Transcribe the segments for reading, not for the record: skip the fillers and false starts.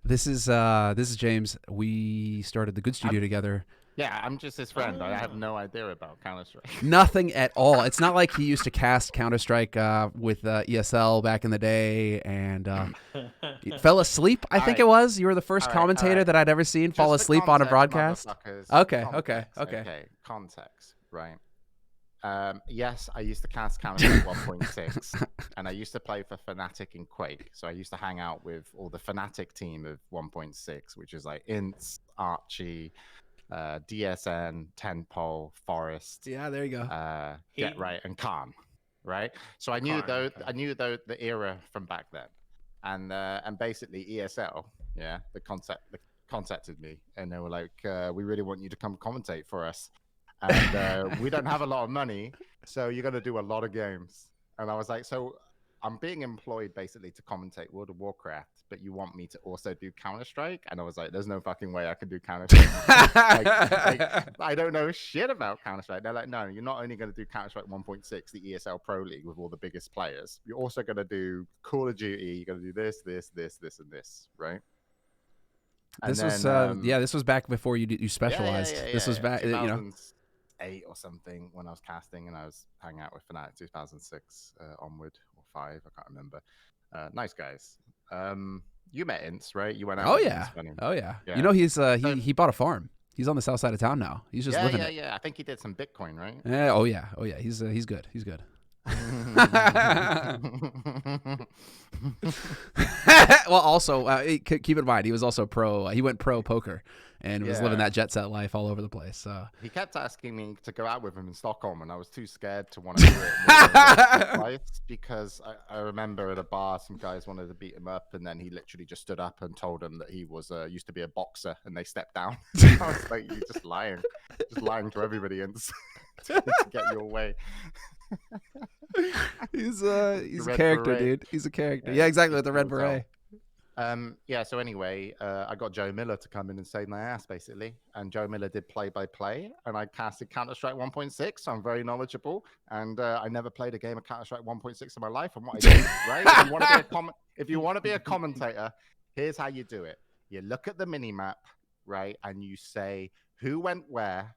This is James. We started the Good Studio I'm, together. yeah, I'm just his friend. I have Oh. no idea about Counter Strike. Nothing at all. It's not like he used to cast Counter Strike with ESL back in the day and fell asleep. I All think right, it was. You were the first all right, all commentator right. that I'd ever seen fall Just for asleep on a context, broadcast. motherfuckers. Okay, okay, Context. okay. Okay, context. Right. Yes, I used to cast Counter Strike 1.6, and I used to play for Fnatic and Quake. So I used to hang out with all the Fnatic team of 1.6, which is like Ints, Archie, DSN, Tenpole, Forest, Yeah, there you go. Get Right, and Khan. Right. So I knew Karn, okay. the era from back then, and basically ESL, yeah, the contacted me, and they were like, "We really want you to come commentate for us." And we don't have a lot of money, so you're going to do a lot of games. And I was like, so I'm being employed basically to commentate World of Warcraft, but you want me to also do Counter-Strike? And I was like, there's no fucking way I can do Counter-Strike. I don't know shit about Counter-Strike. They're like, no, you're not only going to do Counter-Strike 1.6, the ESL Pro League with all the biggest players. You're also going to do Call of Duty. You're going to do this, and this, right? And This was then, this was back before you specialized. This was back, 2008 or something when I was casting, and I was hanging out with Fnatic 2006 onward or five, I can't remember. Nice guys. You met Ince, right? You went out. Oh with yeah. Ince, funny. Oh yeah. Yeah. You know he bought a farm. He's on the south side of town now. He's just living it. Yeah. I think he did some Bitcoin, right? Yeah, oh yeah. He's good. He's good. Well, also keep in mind he was also pro. He went pro poker and was living that jet set life all over the place. So he kept asking me to go out with him in Stockholm, and I was too scared to want to do it twice because I remember at a bar some guys wanted to beat him up, and then he literally just stood up and told them that he was used to be a boxer, and they stepped down. I was like, you're just lying to everybody and to get your way. He's a character, dude. He's a character. Yeah, exactly, with the red beret. So anyway, I got Joe Miller to come in and save my ass, basically. And Joe Miller did play-by-play, and I casted Counter-Strike 1.6, so I'm very knowledgeable. And I never played a game of Counter-Strike 1.6 in my life. And what I did, right? If you want to be a commentator, here's how you do it. You look at the mini-map, right? And you say who went where,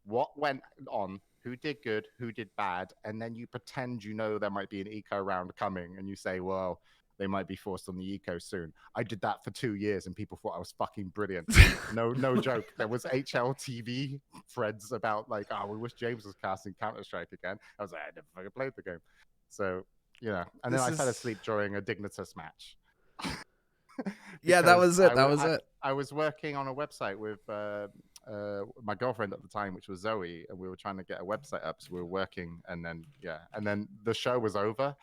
what went on, who did good, who did bad, and then you pretend you know there might be an eco round coming, and you say, well, they might be forced on the eco soon. I did that for 2 years, and people thought I was fucking brilliant. No joke. There was HLTV threads about like, oh, we wish James was casting Counter-Strike again. I was like, I never fucking played the game. So, and then I fell asleep during a Dignitas match. Yeah, that was it. It. I was working on a website with my girlfriend at the time, which was Zoe, and we were trying to get a website up. So we were working, and then the show was over.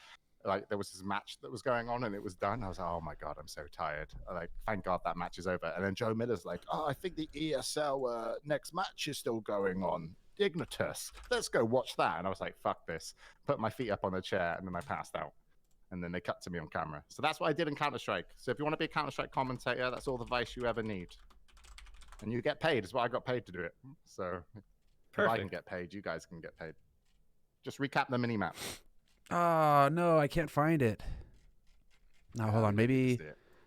Like there was this match that was going on, and it was done. I was like, oh my god, I'm so tired. Like, thank God that match is over. And then Joe Miller's like, oh, I think the ESL next match is still going on. Dignitas. Let's go watch that. And I was like, fuck this. Put my feet up on the chair, and then I passed out. And then they cut to me on camera. So that's what I did in Counter-Strike. So if you want to be a Counter-Strike commentator, that's all the advice you ever need. And you get paid. Is what I got paid to do it. So if I can get paid, you guys can get paid. Just recap the mini-map. Oh, no, I can't find it. No, hold on. Maybe...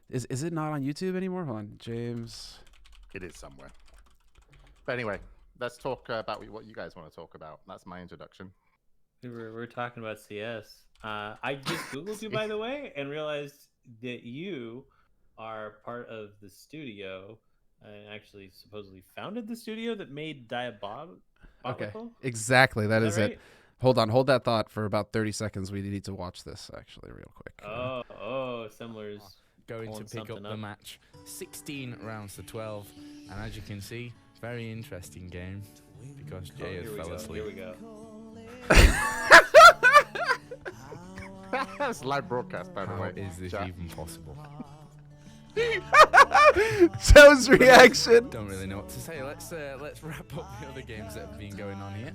Is it not on YouTube anymore? Hold on. James... It is somewhere. But anyway, let's talk about what you guys want to talk about. That's my introduction. We're talking about CS. I just Googled you, by the way, and realized that you are part of the studio and actually supposedly founded the studio that made Diabolical. Okay, exactly. That is right? it. Hold that thought for about 30 seconds. We need to watch this, actually, real quick. Semmler's going to pick up the match. 16 rounds to 12. And as you can see, very interesting game because Jay has fell asleep. Here we go. That's live broadcast, by the way. How is this even possible? Joe's reaction. Don't really know what to say. Let's wrap up the other games that have been going on here.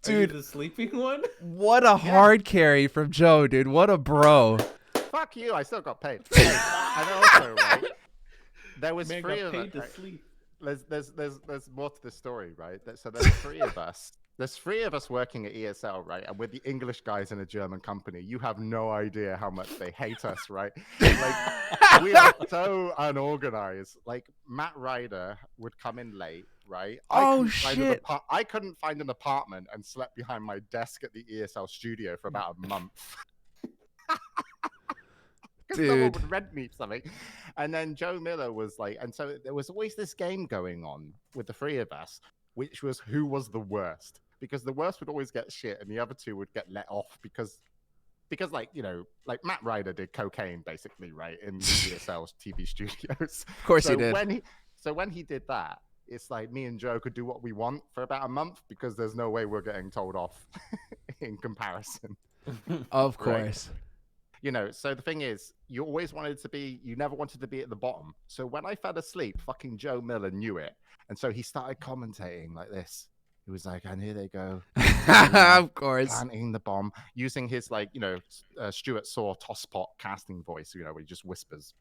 Dude, the sleeping one? What a hard carry from Joe, dude. What a bro. Fuck you, I still got paid. And also, right, there was three of us. To sleep. There's more to the story, right? So there's three of us there's 3 of us working at ESL, right? And we're the English guys in a German company. You have no idea how much they hate us, right? Like, we are so unorganized. Like, Matt Ryder would come in late, right? Oh, shit. I couldn't find an apartment and slept behind my desk at the ESL studio for about a month. Because no one would rent me something. And then Joe Miller was like, and so there was always this game going on with the 3 of us, which was who was the worst. Because the worst would always get shit and the other 2 would get let off because like, you know, like Matt Ryder did cocaine basically, right, in the ESL's TV studios. Of course he did. When he did that, it's like me and Joe could do what we want for about a month because there's no way we're getting told off in comparison. Of course. Right? You know, so the thing is, you never wanted to be at the bottom. So when I fell asleep, fucking Joe Miller knew it. And so he started commentating like this. He was like, and here they go. Of course. Planting the bomb, using his, like, you know, Stuart Saw tosspot casting voice, you know, where he just whispers.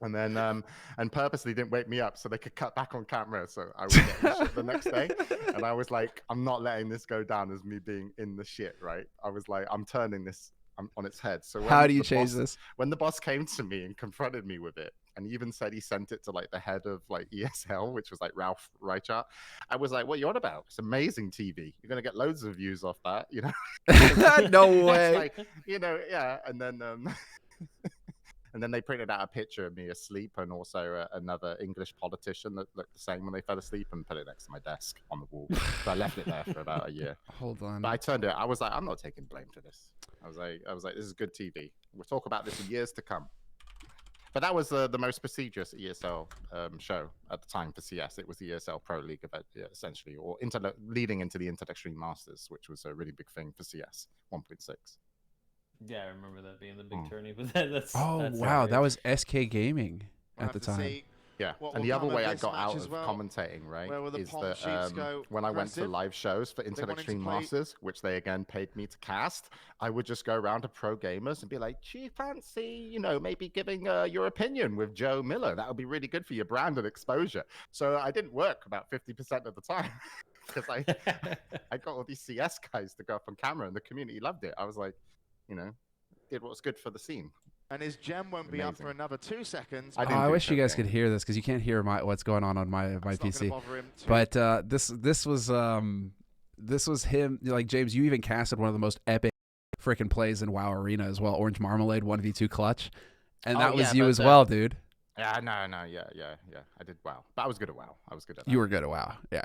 And then, and purposely didn't wake me up so they could cut back on camera. So I was getting shit the next day. And I was like, I'm not letting this go down as me being in the shit, right? I was like, I'm turning this on its head. So how do you change this? When the boss came to me and confronted me with it, and he even said he sent it to like the head of like ESL, which was like Ralph Reichart, I was like, what are you on about? It's amazing TV. You're gonna get loads of views off that, you know? No way. Like, you know, yeah. And then and then they printed out a picture of me asleep and also another English politician that looked the same when they fell asleep and put it next to my desk on the wall. So I left it there for about a year. Hold on. But I turned it. I was like, I'm not taking blame for this. I was like, this is good TV. We'll talk about this in years to come. But that was the most prestigious ESL show at the time for CS. It was the ESL Pro League event, essentially, or leading into the Internet Extreme Masters, which was a really big thing for CS 1.6. Yeah, I remember that being the big tourney. But that's wow, weird. that was SK Gaming at the time. Yeah, and the other way I got out of commentating, right, is that when I went to live shows for Internet Extreme Masters, which they again paid me to cast, I would just go around to pro gamers and be like, do you fancy, you know, maybe giving your opinion with Joe Miller? That would be really good for your brand and exposure. So I didn't work about 50% of the time because I got all these CS guys to go up on camera and the community loved it. I was like, you know, did what was good for the scene. And his gem won't be up for another 2 seconds. I wish you guys could hear this because you can't hear what's going on my PC. But this was him. Like, James, you even casted one of the most epic freaking plays in WoW Arena as well. Orange Marmalade 1v2 clutch, and that was you as well, dude. Yeah, no, yeah. I did WoW, but I was good at WoW. I was good at that. You were good at WoW. Yeah.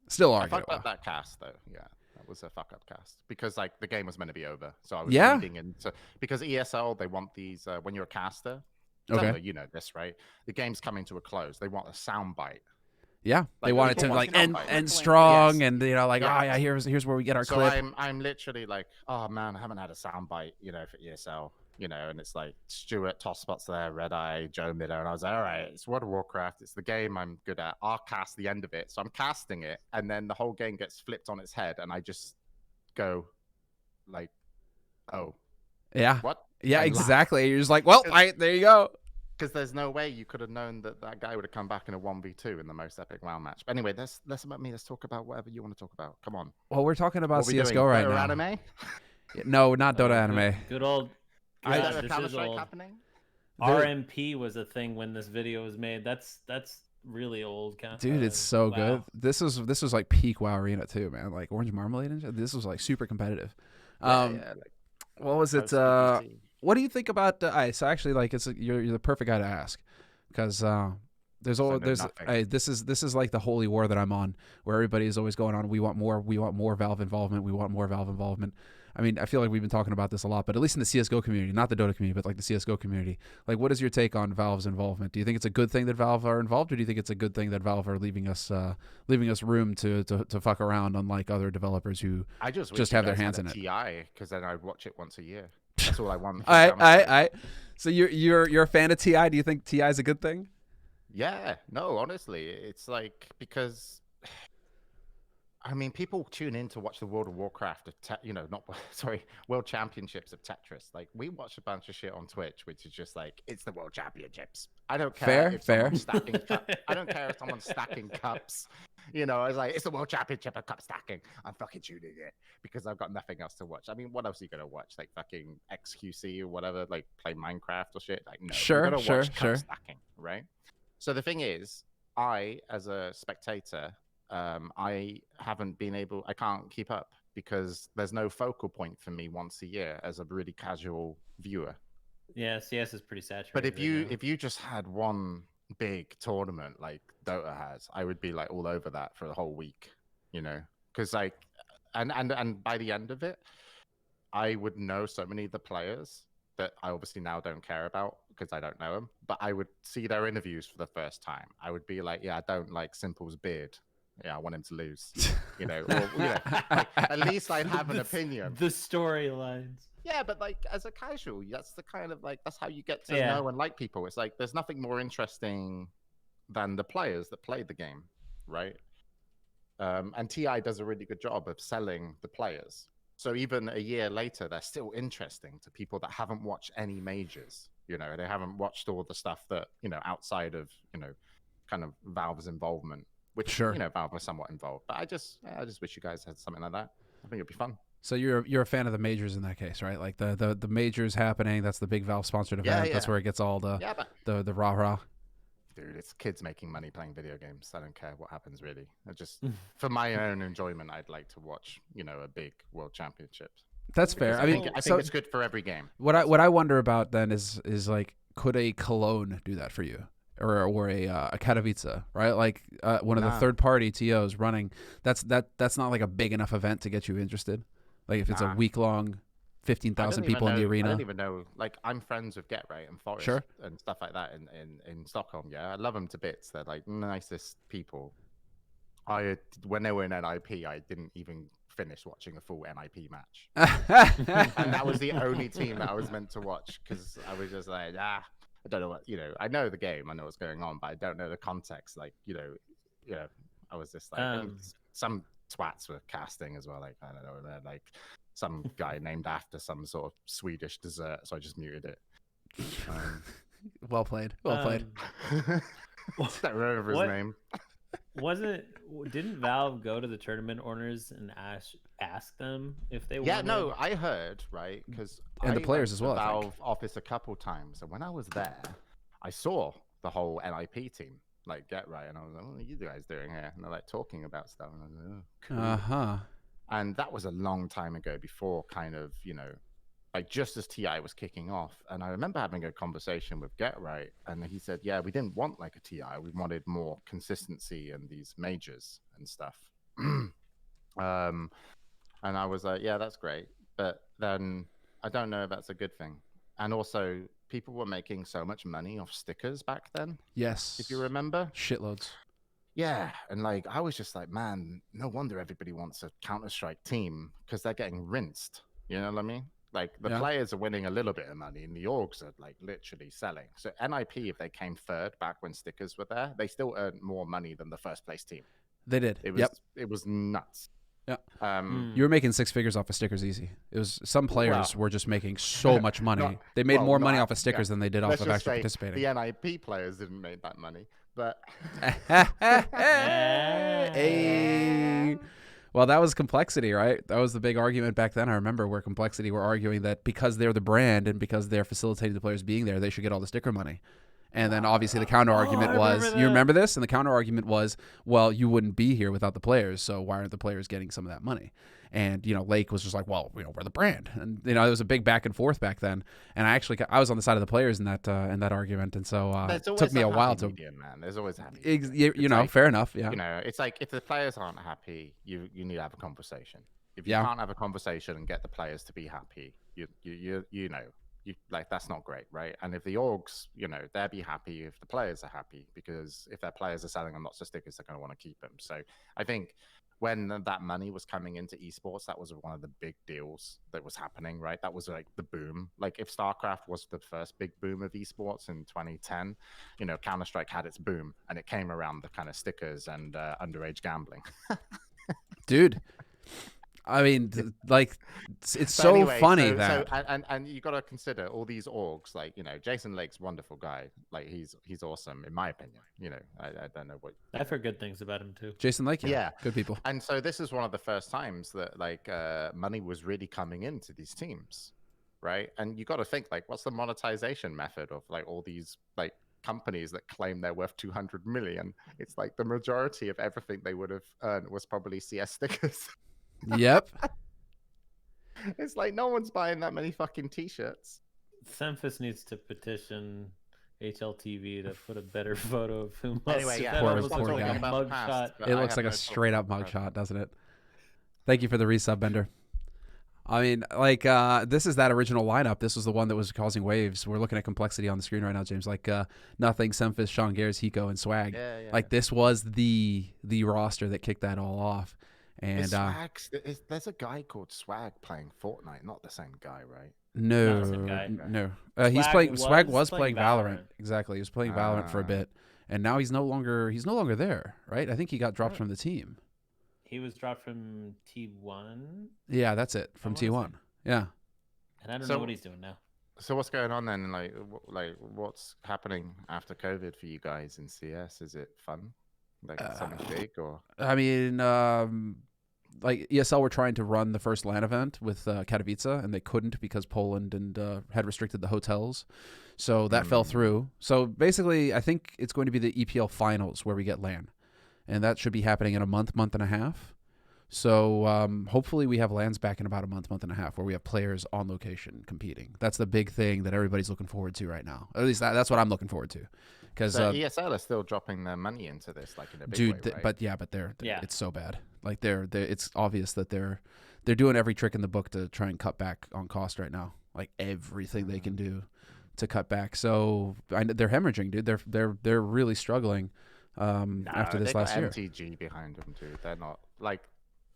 Still are I good at fucked WoW. up that cast though. Yeah. Was a fuck up cast because like the game was meant to be over, so I was leading into because ESL they want these when you're a caster. Okay, you know this, right? The game's coming to a close. They want a soundbite. Yeah, they want it to like end strong, and you know, like here's where we get our clip. So I'm literally like, oh man, I haven't had a soundbite, you know, for ESL. You know, and it's like Stuart, Tosspot's there, Red Eye, Joe Miller, and I was like, all right, it's World of Warcraft, it's the game I'm good at. I'll cast the end of it. So I'm casting it, and then the whole game gets flipped on its head, and I just go like, oh. Yeah. What? Yeah, exactly. You're just like, well, there you go. Because there's no way you could have known that guy would have come back in a 1v2 in the most epic WoW match. But anyway, that's less about me. Let's talk about whatever you want to talk about. Come on. Well, we're talking about CSGO right now. Anime? No, not Dota anime. Good old... happening? RMP was a thing when this video was made. That's really old. Dude, it's so good. This was like peak WoW Arena too, man. Like Orange Marmalade and shit. This was like super competitive. What was it? What do you think about so actually, like, you're the perfect guy to ask because this is like the holy war that I'm on, where everybody is always going on. We want more Valve involvement. We want more Valve involvement. I mean, I feel like we've been talking about this a lot, but at least in the CSGO community, not the Dota community, but like the CSGO community, like, what is your take on Valve's involvement? Do you think it's a good thing that Valve are involved, or do you think it's a good thing that Valve are leaving us room to fuck around, unlike other developers who just have their hands in it? TI, because then I watch it once a year. That's all I want. So you're a fan of TI? Do you think TI is a good thing? Yeah, no, honestly, it's like, because I mean, people tune in to watch the World of Warcraft, World Championships of Tetris. Like, we watch a bunch of shit on Twitch, which is just like, it's the World Championships. I don't care if someone's stacking I don't care if someone's stacking cups. You know, I was like, it's the World Championship of cup stacking. I'm fucking tuning it because I've got nothing else to watch. I mean, what else are you gonna watch? Like fucking XQC or whatever, like play Minecraft or shit? Like, no, Sure, you're gonna sure, watch sure. cup stacking, right? So the thing is, I, as a spectator, I can't keep up because there's no focal point for me once a year as a really casual viewer. Yeah, CS is pretty saturated. But if you just had one big tournament like Dota has, I would be like all over that for the whole week, you know, because like, and by the end of it, I would know so many of the players that I obviously now don't care about because I don't know them, but I would see their interviews for the first time. I would be like, yeah, I don't like Simple's beard. Yeah, I want him to lose, you know, or, you know, like, at least I'd have an opinion. The storylines. Yeah, but like as a casual, that's the kind of like, that's how you get to know and like people. It's like, there's nothing more interesting than the players that play the game, right? And TI does a really good job of selling the players. So even a year later, they're still interesting to people that haven't watched any majors. You know, they haven't watched all the stuff that, you know, outside of, you know, kind of Valve's involvement, which, sure, you know, Valve was somewhat involved. But I just wish you guys had something like that. I think it'd be fun. So you're a fan of the majors in that case, right? Like the majors happening. That's the big Valve sponsored event. Yeah. That's where it gets all the rah rah. Dude, it's kids making money playing video games. I don't care what happens, really. I just, for my own enjoyment, I'd like to watch, you know, a big world championships. That's fair. I think it's good for every game. What I wonder about then is like, could a Cologne do that for you, or a Katowice, right? Like one of the third party TOs running. That's not like a big enough event to get you interested. Like if it's a week long. 15,000 people in the arena. I don't even know. Like, I'm friends with GetRight and Forest and stuff like that in Stockholm. Yeah, I love them to bits. They're like nicest people. When they were in NIP, I didn't even finish watching a full NIP match, and that was the only team that I was meant to watch because I was just like, I don't know what, you know. I know the game, I know what's going on, but I don't know the context. Like, you know, I was just like, some twats were casting as well. Like, I don't know, they're like. Some guy named after some sort of Swedish dessert, so I just muted it. Well played. Well played. I don't remember his name. Didn't Valve go to the tournament owners and ask them if they wanted? Yeah, no, I heard, right? Because the players as well. The Valve office a couple times, and when I was there, I saw the whole NIP team like GetRight, and I was like, "What are you guys doing here?" And they're like talking about stuff, and I was like, "Oh, cool." And that was a long time ago, before kind of, you know, like just as TI was kicking off. And I remember having a conversation with GetRight, and he said, yeah, we didn't want like a TI. We wanted more consistency and these majors and stuff. And I was like, yeah, that's great. But then I don't know if that's a good thing. And also, people were making so much money off stickers back then. Yes. If you remember. Shitloads. Yeah, and like I was just like, man, no wonder everybody wants a Counter-Strike team because they're getting rinsed. You know what I mean? Like the players are winning a little bit of money, and the orgs are like literally selling. So NIP, if they came third back when stickers were there, they still earned more money than the first place team. They did. It was nuts. Yeah. You were making six figures off of stickers easy. It was some players were just making so much money. They made more money off of stickers than they did off of actually participating. The NIP players didn't make that money, but hey. Well, that was Complexity, right? That was the big argument back then. I remember where Complexity were arguing that because they're the brand and because they're facilitating the players being there, they should get all the sticker money. And then obviously the counter argument was, you remember this? And the counter argument was, well, you wouldn't be here without the players, so why aren't the players getting some of that money? And, you know, Lake was just like, well, you know, we're the brand. And, you know, it was a big back and forth back then. And I was on the side of the players in that argument. And so it took me a while to. Medium, man. There's always happy. You know, like, fair enough. Yeah. You know, it's like if the players aren't happy, you need to have a conversation. If you can't have a conversation and get the players to be happy, you know. Like that's not great, right? And if the orgs, you know, they'll be happy if the players are happy, because if their players are selling them lots of stickers, they're going to want to keep them. So I think when that money was coming into esports, that was one of the big deals that was happening, right? That was like the boom. Like if StarCraft was the first big boom of esports in 2010, you know, Counter-Strike had its boom, and it came around the kind of stickers and underage gambling. Dude. I mean, like, it's so anyway, funny and you got to consider all these orgs. Like, Jason Lake's wonderful guy. Like, he's awesome in my opinion. I don't know what. I've heard good things about him too. Jason Lake, yeah, good people. And so this is one of the first times that like money was really coming into these teams, right? And you got to think like, what's the monetization method of like all these like companies that claim they're worth 200 million? It's like the majority of everything they would have earned was probably CS stickers. Yep. It's like no one's buying that many fucking t-shirts. Memphis needs to petition HLTV to put a better photo of him. Anyway, yeah, poor looks like a mugshot. It looks like a straight up mugshot, doesn't it? Thank you for the resub, Bender. I mean, like, this is that original lineup. This was the one that was causing waves. We're looking at complexity on the screen right now, James. Like, Nothing, Semphis, Sean Gares, Hiko, and Swag. Yeah. Like, this was the roster that kicked that all off. And there's a guy called Swag playing Fortnite. Not the same guy, right? No. Swag was playing Valorant. Exactly, he was playing Valorant for a bit, and now he's no longer there, right? I think he got dropped from the team. He was dropped from T1. Yeah, that's it, from T1. Yeah. And I don't know what he's doing now. So what's going on then? Like what's happening after COVID for you guys in CS? Is it fun? Like something big or? I mean, like ESL were trying to run the first LAN event with Katowice, and they couldn't because Poland and had restricted the hotels, so that fell through. So basically, I think it's going to be the EPL finals where we get LAN, and that should be happening in a month and a half. So hopefully we have LANs back in about a month and a half, where we have players on location competing. That's the big thing that everybody's looking forward to right now. At least that's what I'm looking forward to. Because ESL are still dropping their money into this, like in a big way, right? but they're it's so bad. Like they're it's obvious that they're doing every trick in the book to try and cut back on cost right now. Like everything they can do to cut back. So they're hemorrhaging, dude. They're really struggling after this last year. MTG behind them, dude. They're not like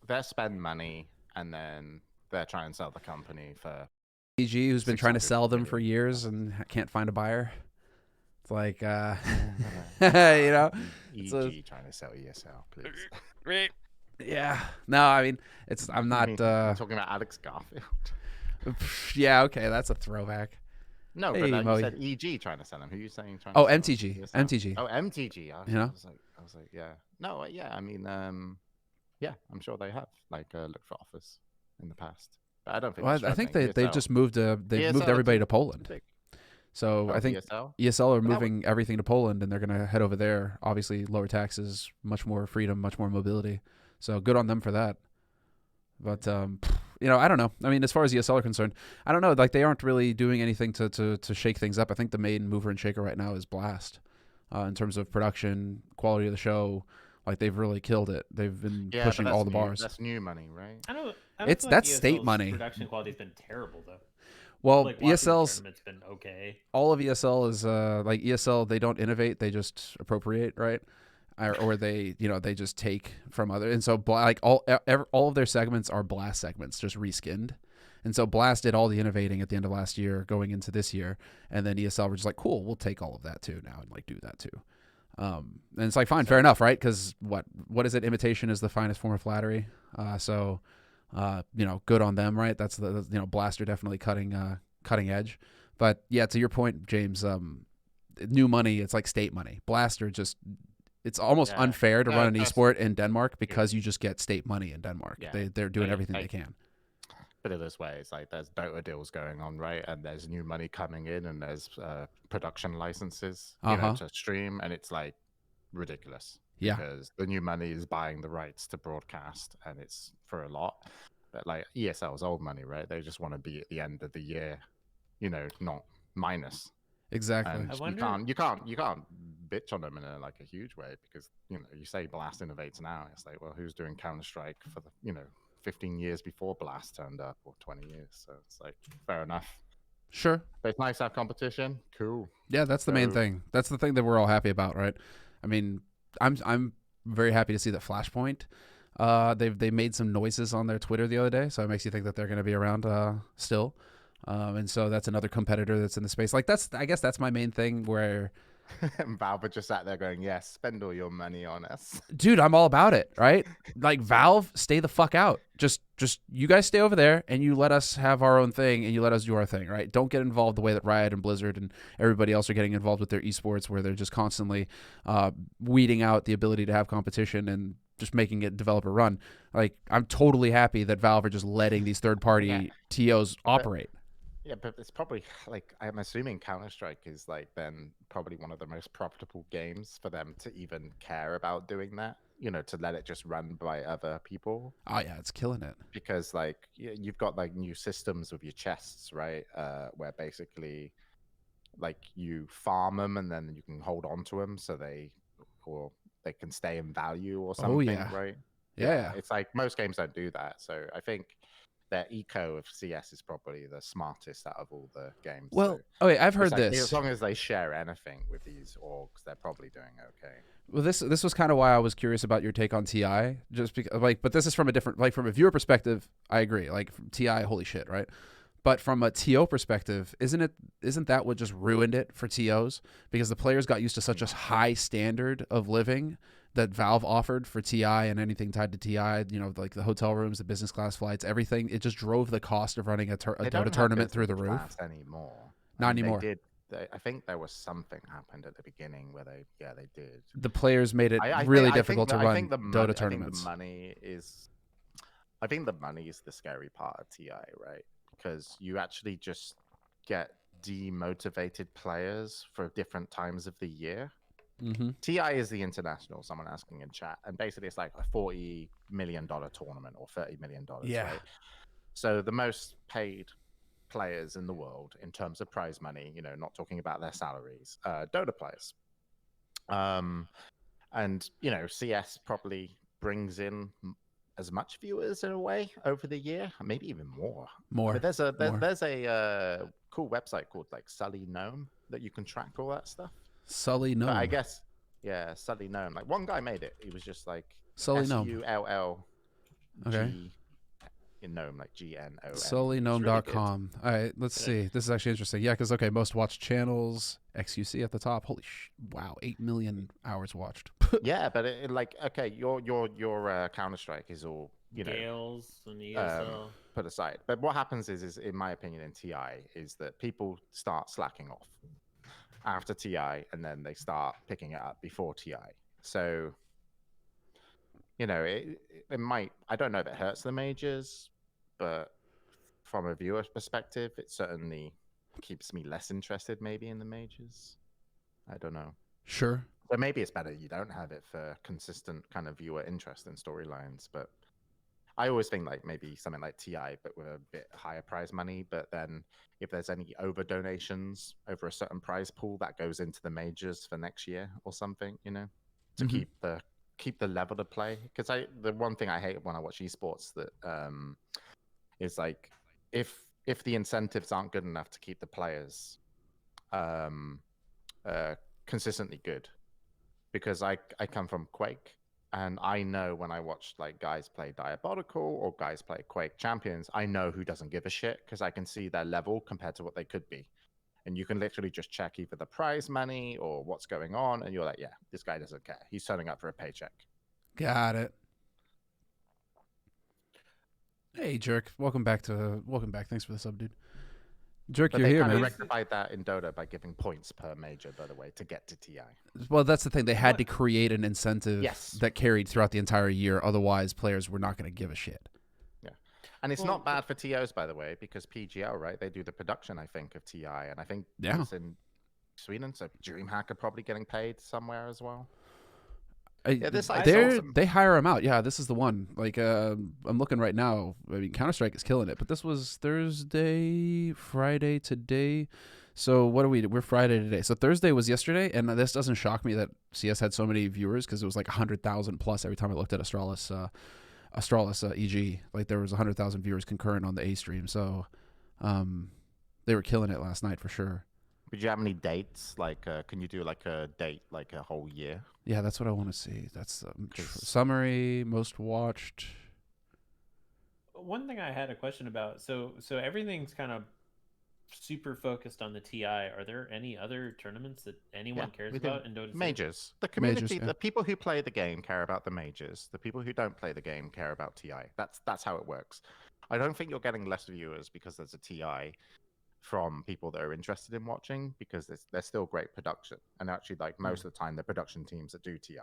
they spend money and then they're trying to sell the company for MTG, who's been trying to sell them for years and can't find a buyer. It's like, you know, EG trying to sell ESL, please. Yeah. No, I mean, I'm not I'm talking about Alex Garfield. Yeah, okay, that's a throwback. No, but you said EG trying to sell him. Who are you saying trying to sell MTG. ESL? MTG. Oh, MTG. You know? I was like, yeah. No, yeah, I mean, yeah, I'm sure they have looked for offers in the past. But I don't think. Well, I think they just moved moved everybody to Poland. So I think ESL are moving everything to Poland, and they're going to head over there. Obviously, lower taxes, much more freedom, much more mobility. So good on them for that. But you know, I don't know. I mean, as far as ESL are concerned, I don't know. Like they aren't really doing anything to shake things up. I think the main mover and shaker right now is Blast, in terms of production, quality of the show. Like they've really killed it. They've been pushing all the bars. That's new money, right? I don't that's like state money. Production quality's been terrible though. Well, like ESL's been okay. All of ESL is like ESL. They don't innovate; they just appropriate, right? Or they, they just take from other. And so, like all of their segments are Blast segments, just reskinned. And so, Blast did all the innovating at the end of last year, going into this year, and then ESL were just like, "Cool, we'll take all of that too now and like do that too." And it's like, fine, fair enough, right? Because what is it? Imitation is the finest form of flattery. So. Good on them, right? That's the Blaster definitely cutting edge. But yeah, to your point, James, new money, it's like state money. Blaster it's almost unfair to run an esport in Denmark because you just get state money in Denmark. Yeah. They're doing everything they can. Put it this way, it's like there's Dota deals going on, right? And there's new money coming in, and there's production licenses to stream, and it's like ridiculous. Yeah, because the new money is buying the rights to broadcast, and it's for a lot. But like ESL's old money, right? They just want to be at the end of the year, not minus. Exactly. And you can't bitch on them in a huge way because you say Blast innovates now. It's like, well, who's doing Counter-Strike for the 15 years before Blast turned up, or 20 years? So it's like fair enough. Sure. But it's nice to have competition. Cool. Yeah, that's the main thing. That's the thing that we're all happy about, right? I mean, I'm very happy to see that Flashpoint. They made some noises on their Twitter the other day, so it makes you think that they're going to be around still. And so that's another competitor that's in the space. Like I guess that's my main thing. Where And Valve are just sat there going, yes, spend all your money on us. Dude, I'm all about it, right? Like, Valve, stay the fuck out. Just you guys stay over there, and you let us have our own thing, and you let us do our thing, right? Don't get involved the way that Riot and Blizzard and everybody else are getting involved with their esports, where they're just constantly weeding out the ability to have competition and just making it developer run. Like, I'm totally happy that Valve are just letting these third-party TOs operate. Yeah, but it's probably like, I'm assuming Counter-Strike is like then probably one of the most profitable games for them to even care about doing that, you know, to let it just run by other people. Oh yeah, it's killing it. Because like you've got like new systems with your chests, right? Where basically like you farm them and then you can hold on to them so they can stay in value or something, right? Yeah. It's like most games don't do that. So I think their eco of CS is probably the smartest out of all the games. Well, so I've heard like, this. As long as they share anything with these orgs, they're probably doing okay. Well, this was kind of why I was curious about your take on TI, just because, like, but this is from a different, like, from a viewer perspective. I agree. Like, from TI, holy shit, right? But from a TO perspective, isn't that what just ruined it for TOs? Because the players got used to such a high standard of living that Valve offered for TI and anything tied to TI, you know, like the hotel rooms, the business class flights, everything. It just drove the cost of running a Dota tournament through the roof. Anymore. Not anymore. I think there was something happened at the beginning where they did. The players made it really difficult to run Dota tournaments. I think the money is the scary part of TI, right? Because you actually just get demotivated players for different times of the year. Mm-hmm. TI is the international, someone asking in chat, and basically it's like a $40 million tournament or $30 million, right? So the most paid players in the world in terms of prize money, you know, not talking about their salaries, Dota players. And, you know, CS probably brings in as much viewers in a way over the year, maybe even more. I mean, there's a cool website called like Sully Gnome that you can track all that stuff. Sully Gnome. I guess, yeah, Sully Gnome. Like one guy made it. He was just like Sully Gnome. SULLG Okay. In Gnome, like GNOM. SullyGnome.com. All right, let's see. This is actually interesting. Yeah, because most watched channels, XUC at the top. Holy wow, 8 million hours watched. Yeah, but your Counter-Strike is all, you know, Gales and ESL put aside. But what happens is, in my opinion, in TI, is that people start slacking off after TI, and then they start picking it up before TI. So, you know, it might. I don't know if it hurts the majors, but from a viewer's perspective, it certainly keeps me less interested maybe in the majors. I don't know. Sure. So maybe it's better you don't have it for consistent kind of viewer interest in storylines. But I always think like maybe something like TI, but with a bit higher prize money. But then if there's any over donations over a certain prize pool, that goes into the majors for next year or something, you know, to keep the level of play. Because the one thing I hate when I watch esports that is like if the incentives aren't good enough to keep the players consistently good, because I come from Quake, and I know when I watch like guys play Diabolical or guys play Quake Champions, I know who doesn't give a shit because I can see their level compared to what they could be. And you can literally just check either the prize money or what's going on, and you're like, yeah, this guy doesn't care. He's turning up for a paycheck. Got it. Hey, Jerk. Welcome back. Thanks for the sub, dude. Jerk, you're here, man. They rectified that in Dota by giving points per major, by the way, to get to TI. Well, that's the thing. They had to create an incentive that carried throughout the entire year. Otherwise, players were not going to give a shit. Yeah. And it's not bad for TOs, by the way, because PGL, right? They do the production, I think, of TI. And I think it's in Sweden. So DreamHack are probably getting paid somewhere as well. Awesome. They hire them out. Yeah, this is the one. Like, I'm looking right now. I mean, Counter-Strike is killing it. But this was Friday today. So what are we? We're Friday today. So Thursday was yesterday, and this doesn't shock me that CS had so many viewers because it was like 100,000 plus every time I looked at Astralis EG. Like there was 100,000 viewers concurrent on the A stream. So, they were killing it last night for sure. Did you have any dates? Like, can you do like a date, like a whole year? Yeah, that's what I want to see. That's summary, most watched. One thing I had a question about. So everything's kind of super focused on the TI. Are there any other tournaments that anyone cares about in Dota 2? Majors. The community, Majors, the people who play the game care about the majors. The people who don't play the game care about TI. That's how it works. I don't think you're getting less viewers because there's a TI from people that are interested in watching, because they're still great production. And actually, like most of the time, the production teams that do TI.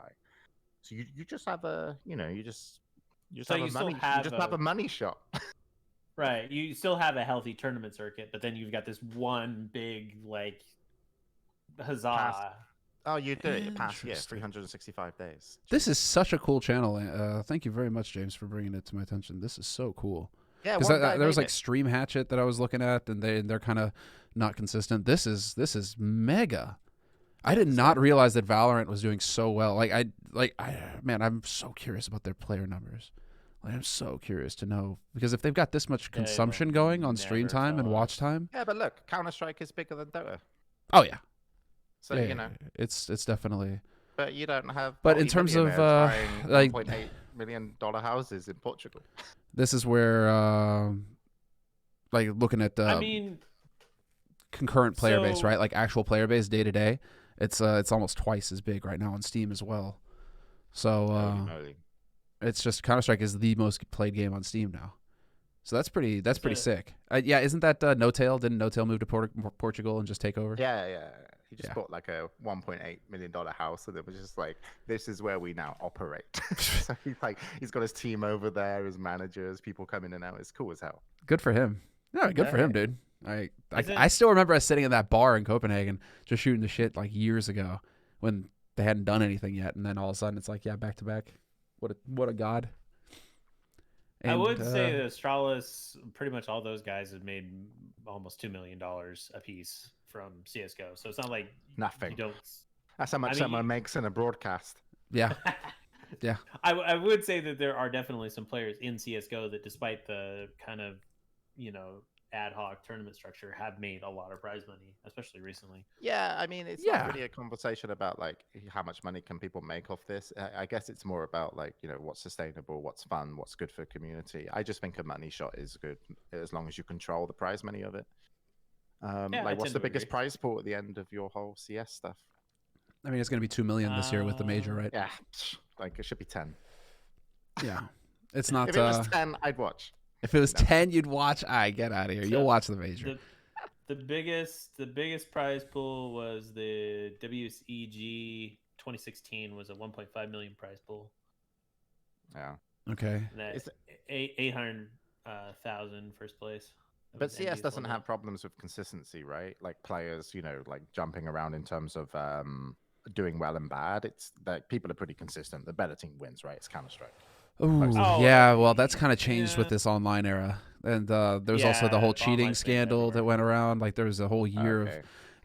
So you just have a, you just have a money shot. Right. You still have a healthy tournament circuit, but then you've got this one big, like, huzzah. Oh, you do it past 365 days. This is such a cool channel. Thank you very much, James, for bringing it to my attention. This is so cool. Yeah, because there was like Stream Hatchet that I was looking at, and they're kind of not consistent. This is mega. I did not realize that Valorant was doing so well. Man, I'm so curious about their player numbers. Like, I'm so curious to know, because if they've got this much consumption going on stream time and watch time. Yeah, but look, Counter-Strike is bigger than Dota. Oh yeah. So it's definitely. But you don't have. But in terms of like $1.8 million houses in Portugal. This is where like looking at concurrent player base, right? Like actual player base day to day. It's almost twice as big right now on Steam as well. So it's just Counter-Strike is the most played game on Steam now. So that's pretty sick. Yeah, isn't that No Tail? Didn't No Tail move to Portugal and just take over? Yeah. He just bought like a $1.8 million house, and it was just like, this is where we now operate. So he's got his team over there, his managers, people coming in and out. It's cool as hell. Good for him. Yeah, good for him, dude. I still remember us sitting in that bar in Copenhagen just shooting the shit like years ago when they hadn't done anything yet, and then all of a sudden it's like, yeah, back to back. What a god. And, I would say that Astralis, pretty much all those guys have made almost $2 million a piece from CSGO. So it's not like nothing. You don't. That's how much someone makes in a broadcast. Yeah. Yeah. I would say that there are definitely some players in CSGO that, despite the kind of, ad hoc tournament structure, have made a lot of prize money, especially recently. Yeah, I mean, it's not really a conversation about like how much money can people make off this. I guess it's more about like, what's sustainable, what's fun, what's good for community. I just think a money shot is good as long as you control the prize money of it. What's the biggest prize pool at the end of your whole CS stuff? I mean, it's going to be 2 million this year with the major, right? Yeah, like it should be 10. Yeah, it's not. If it was 10, I'd watch. If it was 10, you'd watch. Get out of here. You'll watch the major. The biggest prize pool was the WSEG 2016 was a 1.5 million prize pool. Yeah. Okay. And that's 800,000 first place. But CS doesn't have problems with consistency, right? Like players, like jumping around in terms of doing well and bad. It's that people are pretty consistent. The better team wins, right? It's Counter-Strike. Ooh, yeah. Well, that's kind of changed with this online era, and there's also the whole cheating scandal that went around. Like there was a whole year of.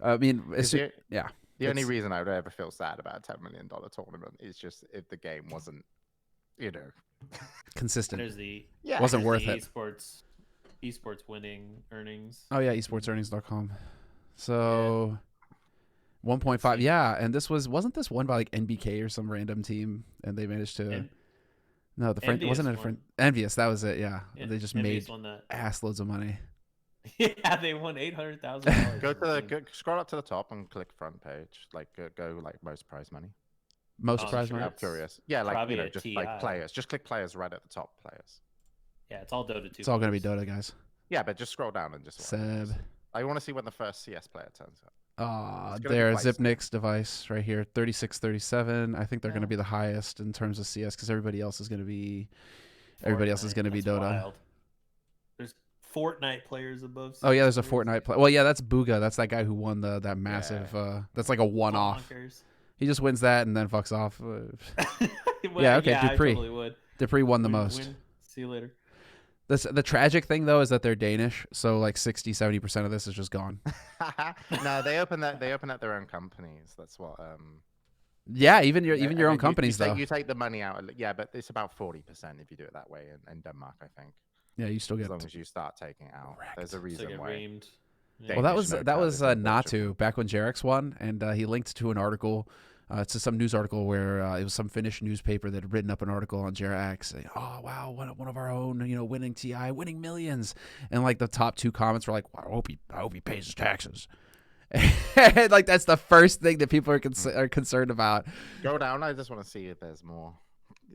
I mean, the only reason I would ever feel sad about a $10 million tournament is just if the game wasn't, consistent. There's wasn't worth it. Esports winning earnings. Oh yeah, esportsearnings.com. So 1.5. Yeah, and wasn't this won by like NBK or some random team, and they managed to. No, the friend wasn't it a friend. Envious, that was it. Yeah, they just made ass loads of money. Yeah, they won $800,000. Scroll up to the top and click front page. Like go like most prize money. Most prize money. I'm curious. Yeah, like just like players. Just click players right at the top. Players. Yeah, it's all Dota 2. It's all gonna be Dota, guys. Yeah, but just scroll down and just. Seb. I want to see when the first CS player turns up. There's Zipnik's device right here, 3637. I think they're going to be the highest in terms of CS because everybody else is going to be Dota. Wild. There's Fortnite players above. Oh yeah, there's a Fortnite player. Well, yeah, that's Booga. That's that guy who won that massive. That's like a one-off. He just wins that and then fucks off. Yeah, okay. Dupree. I totally would. Dupree won the most. See you later. The tragic thing though is that they're Danish, so like 60-70% of this is just gone. No, they open up their own companies. That's what. Yeah, even your own companies though. You take the money out. Yeah, but it's about 40% if you do it that way in Denmark, I think. Yeah, you still get as long as you start taking it out. There's a reason why. Yeah. Well, that was Natu back when Jarex won, and he linked to an article to some news article where it was some Finnish newspaper that had written up an article on JRX saying, "Oh wow, one of our own, winning TI, winning millions," and like the top 2 comments were like, "Well, I hope he pays his taxes." And like that's the first thing that people are concerned about. Go down. I just want to see if there's more.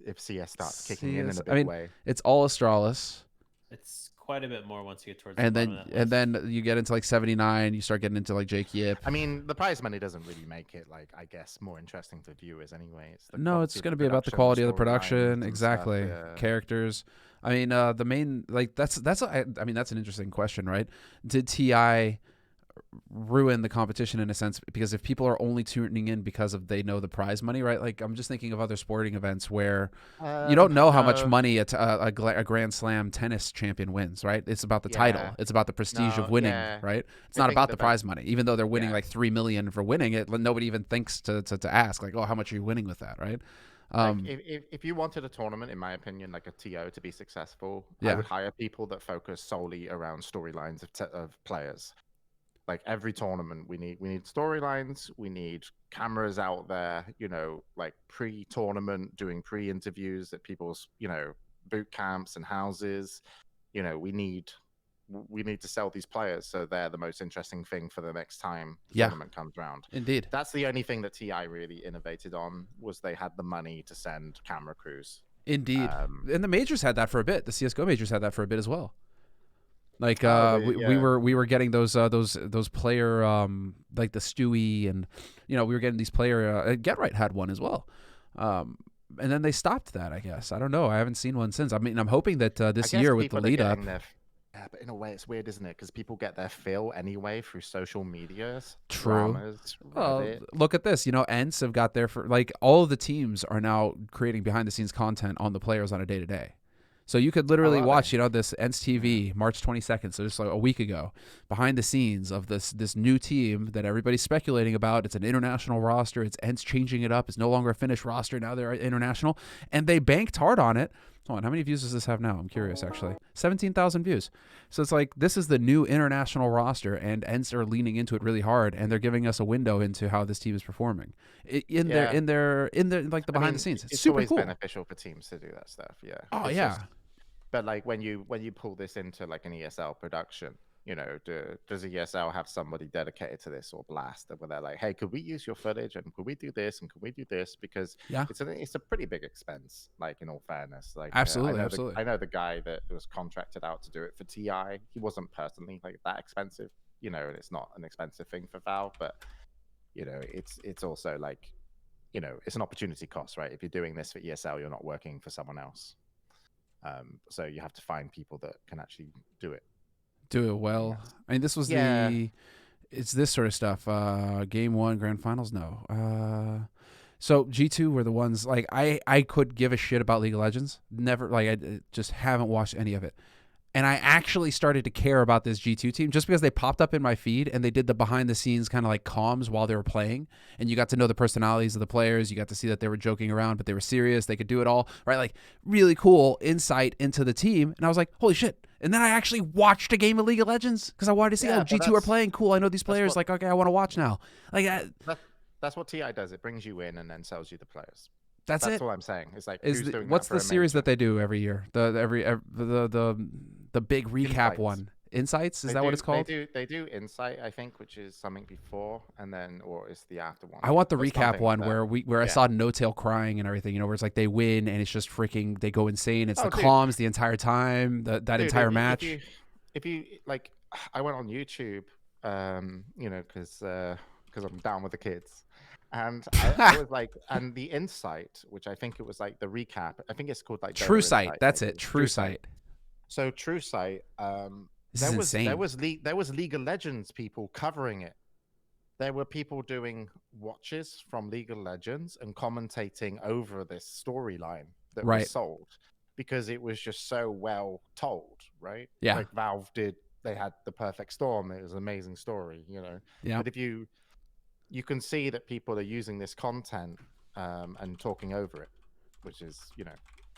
If CS starts kicking in a big way. It's all Astralis. It's quite a bit more once you get towards and the then bottom of that list. then you get into like 79. You start getting into like Jake Yip. I mean, the prize money doesn't really make it like I guess more interesting to viewers anyway. It's going to be about the quality of the production, exactly. Stuff, yeah. Characters. I mean, the main like that's an interesting question, right? Did TI ruin the competition in a sense, because if people are only tuning in because of they know the prize money, right? Like I'm just thinking of other sporting events where you don't know how much money a Grand Slam tennis champion wins, right? It's about the title, it's about the prestige of winning, right? It's not about the prize money, even though they're winning like $3 million for winning it. Nobody even thinks to ask like, oh, how much are you winning with that, right? If you wanted a tournament, in my opinion, like a TO to be successful, I would hire people that focus solely around storylines of players. Like every tournament, we need storylines. We need cameras out there, like pre-tournament, doing pre-interviews at people's, boot camps and houses. We need to sell these players so they're the most interesting thing for the next time the tournament comes around. Indeed, that's the only thing that TI really innovated on, was they had the money to send camera crews. Indeed, and the majors had that for a bit. The CS:GO majors had that for a bit as well. Like we were getting those player like the Stewie, and we were getting these player Get Right had one as well, and then they stopped that, I guess. I don't know, I haven't seen one since. I mean, I'm hoping that this year with the lead up. Yeah, but in a way it's weird, isn't it? Because people get their fill anyway through social medias. True. Dramas, well, look at this. ENCE have got their like all of the teams are now creating behind the scenes content on the players on a day-to-day. So you could literally watch, this ENCE TV, March 22nd, so just like a week ago, behind the scenes of this new team that everybody's speculating about. It's an international roster. It's ENCE changing it up. It's no longer a Finnish roster. Now they're international. And they banked hard on it. Hold on, how many views does this have now? I'm curious, actually. 17,000 views. So it's like, this is the new international roster, and ENCE are leaning into it really hard, and they're giving us a window into how this team is performing in their like the behind the scenes. It's super always cool. Beneficial for teams to do that stuff. Yeah. Oh, yeah. But like when you pull this into like an ESL production, does ESL have somebody dedicated to this, or Blast, where they're like, hey, could we use your footage, and could we do this, and could we do this? Because it's a pretty big expense, like, in all fairness. Like absolutely. I know the guy that was contracted out to do it for TI. He wasn't personally like that expensive, and it's not an expensive thing for Valve, but it's also like, it's an opportunity cost, right? If you're doing this for ESL, you're not working for someone else. So you have to find people that can actually do it well. Yes. I mean, this was it's this sort of stuff. Game 1 grand finals. No. So G2 were the ones, like, I could give a shit about League of Legends. Never, like, I just haven't watched any of it. And I actually started to care about this G2 team just because they popped up in my feed and they did the behind the scenes kind of like comms while they were playing. And you got to know the personalities of the players. You got to see that they were joking around, but they were serious. They could do it all, right? Like, really cool insight into the team. And I was like, holy shit. And then I actually watched a game of League of Legends because I wanted to see, G2 are playing. Cool. I know these players. Like, okay, I want to watch now. Like, that's what TI does. It brings you in and then sells you the players. That's it. all I'm saying. It's like, what's the series that they do every year? The big recap one. Insights? Is that what it's called? They do Insight, I think, which is something before, and then, or it's the after one. I want the recap one where I saw No Tail crying and everything, where it's like they win and it's just freaking, they go insane. It's comms the entire time, that entire match. If you like, I went on YouTube, because I'm down with the kids. And I was like, and the Insight, which I think it was like the recap. I think it's called like True Sight. That's it. True Sight. So True Sight. This is insane. There was League of Legends people covering it. There were people doing watches from League of Legends and commentating over this storyline that was sold because it was just so well told, right? Yeah. Like Valve did. They had the perfect storm. It was an amazing story, Yeah. But if you can see that people are using this content and talking over it, which is,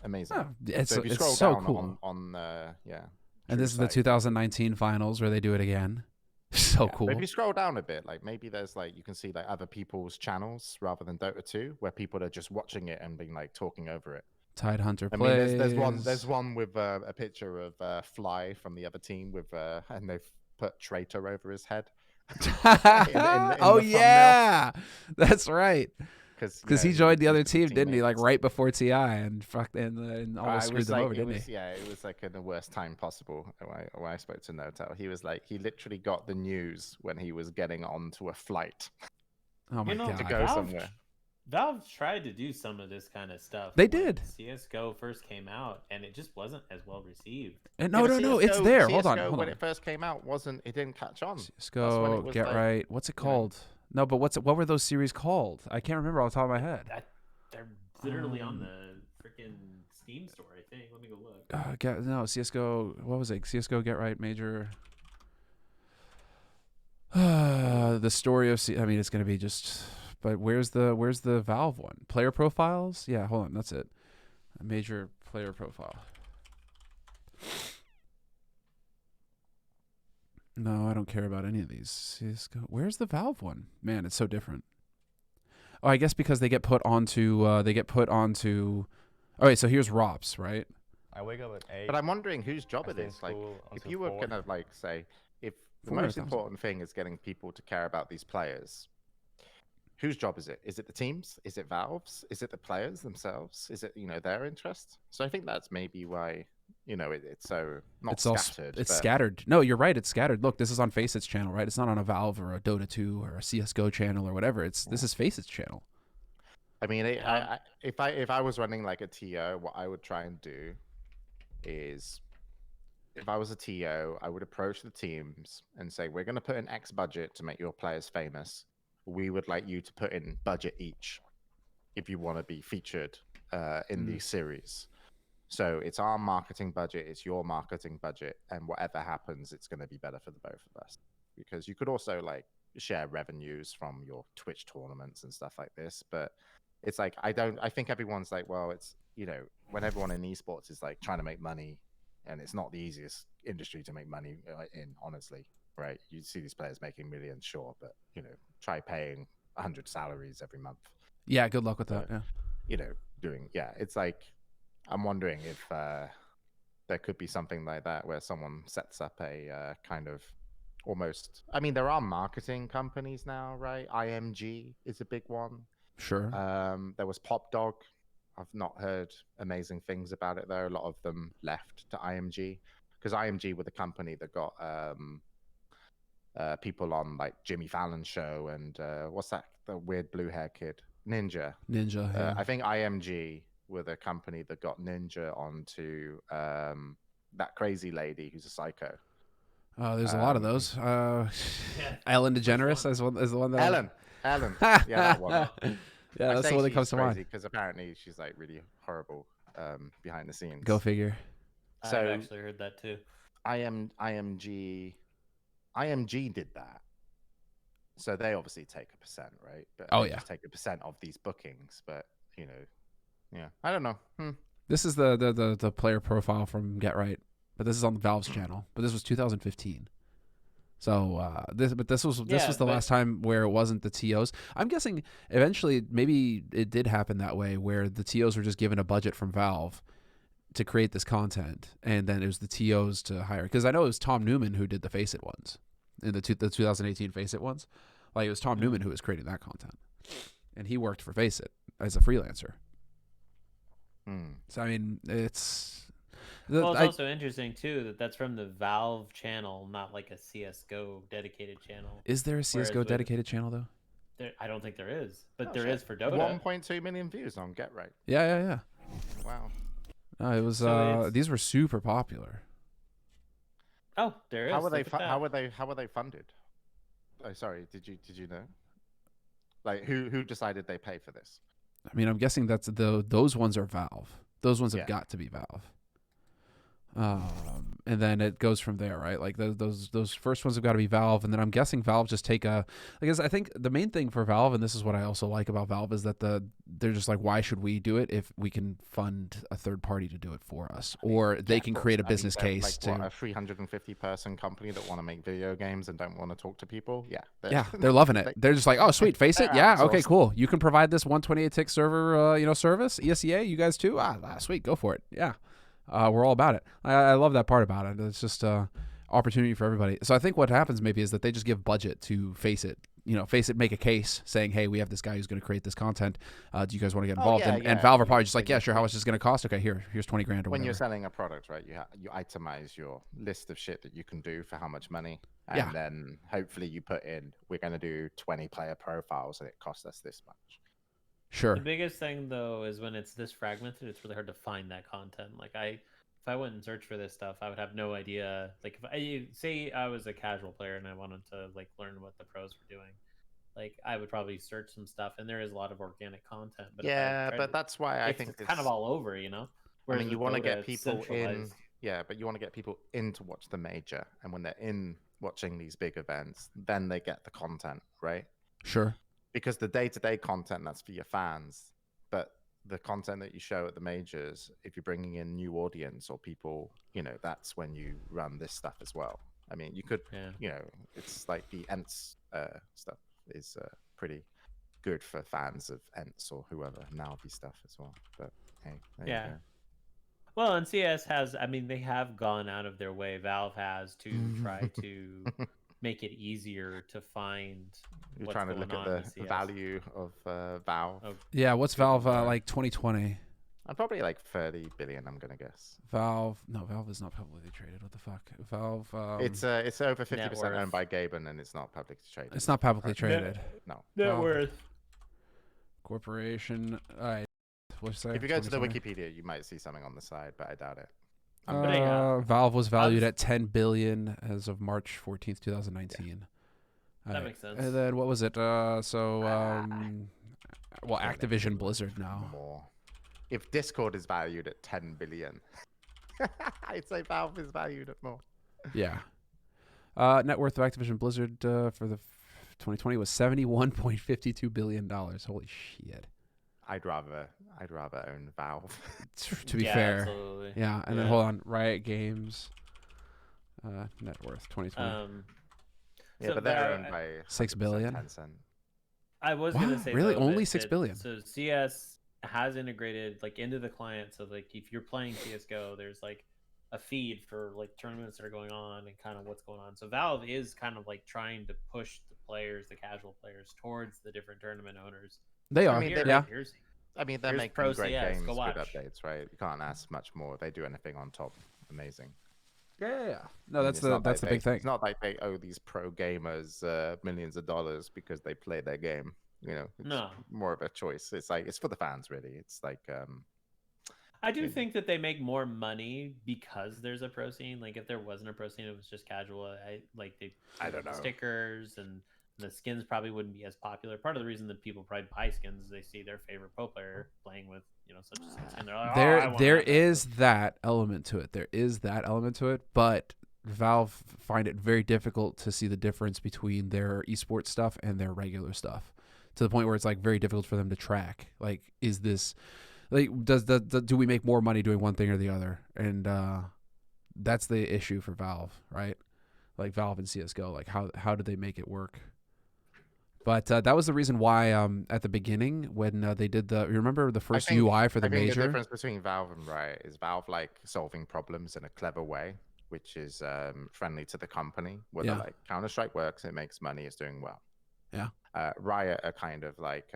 amazing. Oh, it's so if you scroll so down cool. on And this is the 2019 finals where they do it again. So cool. But if you scroll down a bit, like maybe there's like you can see like other people's channels rather than Dota 2, where people are just watching it and being like talking over it. Tide Hunter I plays. mean, there's one with a picture of Fly from the other team with and they've put Traitor over his head. Oh yeah, that's right. Because he joined the other team, didn't he? Like right before TI and almost screwed them over, didn't he? Yeah, it was like in the worst time possible. When I spoke to Notel, he was like, he literally got the news when he was getting onto a flight. Oh my god! To go somewhere. Valve tried to do some of this kind of stuff. They did. CS:GO first came out, and it just wasn't as well received. And no, it's there. Hold on. When it first came out, it didn't catch on. CS:GO, Get Right. What's it called? No, but what were those series called? I can't remember off the top of my head. They're literally on the freaking Steam store, I think. Let me go look. No, CS:GO. What was it? CS:GO Get Right Major. The story of I mean, it's gonna be just. But where's the Valve one? Player profiles? Yeah, hold on. That's it. A major player profile. No, I don't care about any of these. CS:GO. Where's the Valve one? Man, it's so different. Oh, I guess because they get put onto. Oh, wait, so here's ROPS, right? I wake up at 8. But I'm wondering whose job it is. Like, if you were gonna like say, if the most important thing is getting people to care about these players, whose job is it? Is it the teams? Is it Valve's? Is it the players themselves? Is it their interest? So I think that's maybe why it's so not scattered. It's scattered. No, you're right. It's scattered. Look, this is on Facet's channel, right? It's not on a Valve or a Dota 2 or a CS:GO channel or whatever. This is Facet's channel. I mean, if I was running like a TO, what I would try and do is, if I was a TO, I would approach the teams and say, we're going to put in X budget to make your players famous. We would like you to put in budget each if you want to be featured in these series. So it's our marketing budget, it's your marketing budget, and whatever happens, it's going to be better for the both of us. Because you could also like share revenues from your Twitch tournaments and stuff like this, but it's like I think everyone's like, well, it's when everyone in esports is like trying to make money, and it's not the easiest industry to make money in, honestly, right? You see these players making millions, sure, but try paying 100 salaries every month. Yeah, good luck with that. It's like, I'm wondering if there could be something like that where someone sets up a kind of almost. I mean, there are marketing companies now, right? IMG is a big one. Sure. There was PopDog. I've not heard amazing things about it though. A lot of them left to IMG because IMG were the company that got people on like Jimmy Fallon's show and what's that? The weird blue hair kid, Ninja. Yeah. I think IMG were the company that got Ninja onto that crazy lady who's a psycho. There's a lot of those. Ellen DeGeneres is the one that. Ellen. Yeah, that one. Yeah, that's the one that comes to mind. Because apparently she's like really horrible behind the scenes. Go figure. So I've actually heard that too. IMG did that. So they obviously take a percent, right? But just take a percent of these bookings, but yeah, I don't know. This is the player profile from Get Right, but this is on the Valve's channel. But this was 2015. So this was the last time where it wasn't the TOs. I'm guessing eventually maybe it did happen that way where the TOs were just given a budget from Valve to create this content, and then it was the TOs to hire. Because I know it was Tom Newman who did the Face It ones, in the 2018 Face It ones. Like it was Tom Newman who was creating that content, and he worked for Face It as a freelancer. So I mean, it's. Well, it's also interesting too that that's from the Valve channel, not like a CS:GO dedicated channel. Is there a CS:GO dedicated channel though? I don't think there is, but there is for Dota. 1.2 million views on Get Right. Yeah. Wow. No, it was. These were super popular. Oh, there is. How were they funded? Oh, sorry. Did you know? Like who decided they pay for this? I mean, I'm guessing those ones are Valve. Those ones have got to be Valve. And then it goes from there, right? Like those first ones have got to be Valve, and then I'm guessing Valve just take because I think the main thing for Valve, and this is what I also like about Valve, is that they're just like, why should we do it if we can fund a third party to do it for us, or they can create a business case like, to a 350 person company that want to make video games and don't want to talk to people. They're loving it. They're just like, oh sweet, face it, yeah, okay, cool. You can provide this 128 tick server, service, ESEA, you guys too. Sweet, go for it. Yeah. We're all about it. I love that part about it. It's just opportunity for everybody. So I think what happens maybe is that they just give budget to Face It. Make a case saying, hey, we have this guy who's going to create this content. Do you guys want to get involved? And Valve are probably just like, yeah, sure. How much is it going to cost? Okay, here's 20 grand or when whatever. you're selling a product, right? You itemize your list of shit that you can do for how much money. And then hopefully you put in, we're going to do 20 player profiles and it costs us this much. Sure. The biggest thing though is when it's this fragmented, it's really hard to find that content. Like if I went and searched for this stuff, I would have no idea. Like if I was a casual player and I wanted to like learn what the pros were doing, like I would probably search some stuff, and there is a lot of organic content. But but that's why I think it's kind of all over, Whereas you want to get people in. Yeah, but you want to get people in to watch the major, and when they're in watching these big events, then they get the content, right? Sure. Because the day-to-day content, that's for your fans. But the content that you show at the majors, if you're bringing in new audience or people, that's when you run this stuff as well. I mean, you could, it's like the ENTS stuff is pretty good for fans of ENTS or whoever, Navi stuff as well. But hey, there you go. Well, and CS has, they have gone out of their way. Valve has to try to make it easier to find. You're trying to look at the value of Valve. Yeah, what's Valve like 2020? I'm probably like 30 billion. I'm gonna guess. Valve is not publicly traded. What the fuck? Valve. It's over 50% owned by Gaben, and it's not publicly traded. It's not publicly traded. No. Net worth. Corporation. All right. If you go to the Wikipedia, you might see something on the side, but I doubt it. Valve was valued at 10 billion as of March 14th, 2019. That makes sense. And then what was it? Activision Blizzard now. More. If Discord is valued at 10 billion, I'd say Valve is valued at more. Yeah. Net worth of Activision Blizzard for the 2020 was $71.52 billion. Holy shit. I'd rather own Valve. To be fair. Absolutely. Yeah, and then hold on, Riot Games net worth 2020. But they're owned by $6 billion. Tencent. I was gonna say really though, only $6 billion. So CS has integrated like into the client. So like if you're playing CS:GO, there's like a feed for like tournaments that are going on and kind of what's going on. So Valve is kind of like trying to push the players towards the different tournament owners. They are. They're making great games, good updates, right? You can't ask much more. They do anything on top, amazing. Yeah. No, that's the big thing. It's not like they owe these pro gamers millions of dollars because they play their game. It's more of a choice. It's like it's for the fans, really. It's like I do think that they make more money because there's a pro scene. Like if there wasn't a pro scene, it was just casual. I don't know. Stickers and the skins probably wouldn't be as popular. Part of the reason that people probably buy skins is they see their favorite pro player playing with such a skin. They're like, there is that element to it. But Valve find it very difficult to see the difference between their esports stuff and their regular stuff, to the point where it's like very difficult for them to track. Like, is this like do we make more money doing one thing or the other? And that's the issue for Valve, right? Like Valve and CS:GO, like how do they make it work? But that was the reason why at the beginning when they did remember the first UI for the major? The difference between Valve and Riot is Valve like solving problems in a clever way, which is friendly to the company. Where they're like, Counter-Strike works, it makes money, it's doing well. Yeah. Riot are kind of like,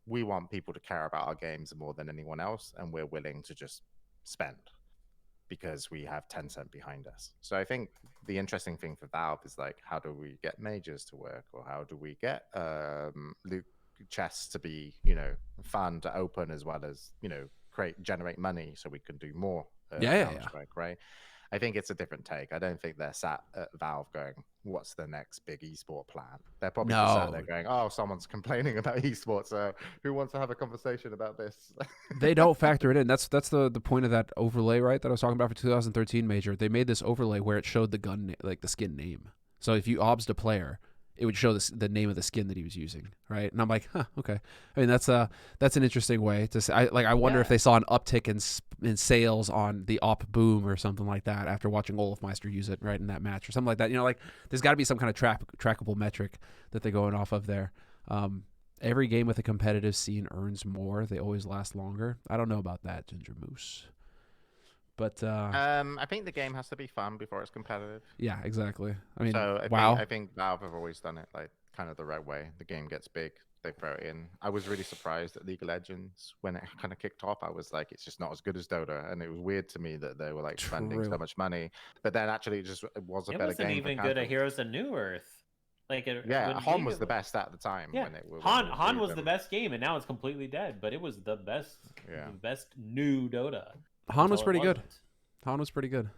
we want people to care about our games more than anyone else, and we're willing to just spend because we have Tencent behind us. So I think the interesting thing for Valve is like, how do we get majors to work, or how do we get chests to be, fun to open as well as, generate money so we can do more. Counter-Strike, right? I think it's a different take. I don't think they're sat at Valve going, "What's the next big esport plan?" They're probably just sat there going, "Oh, someone's complaining about esports. So who wants to have a conversation about this?" They don't factor it in. That's the point of that overlay, right? That I was talking about for 2013 Major. They made this overlay where it showed the gun, like the skin name. So if you obsed a player, it would show the name of the skin that he was using, right? And I'm like, huh, okay. I mean, that's an interesting way to say. I wonder if they saw an uptick in sales on the op boom or something like that after watching Olafmeister use it right in that match or something like that. You know, like there's got to be some kind of trackable metric that they're going off of there. Every game with a competitive scene earns more. They always last longer. I don't know about that, Ginger Moose. But I think the game has to be fun before it's competitive. Yeah, exactly. I mean, so wow. I think Valve have always done it like kind of the right way. The game gets big, they throw it in. I was really surprised at League of Legends when it kind of kicked off. I was like, it's just not as good as Dota, and it was weird to me that they were like spending so much money. But then actually, it was a better game. It wasn't even good at Heroes of New Earth. Han was the best at the time. Yeah, Han was the best game, and now it's completely dead. But it was the best, the best new Dota. Han was pretty good. Han was pretty good.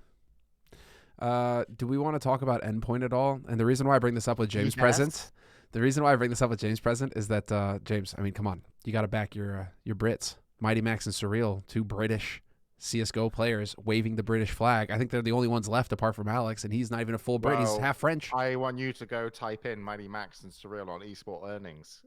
Do we want to talk about Endpoint at all? And the reason why I bring this up with James present, is that James, I mean, come on, you got to back your Brits, Mighty Max and Surreal, two British CS:GO players waving the British flag. I think they're the only ones left apart from Alex, and he's not even a full Brit. He's half French. I want you to go type in Mighty Max and Surreal on Esports earnings.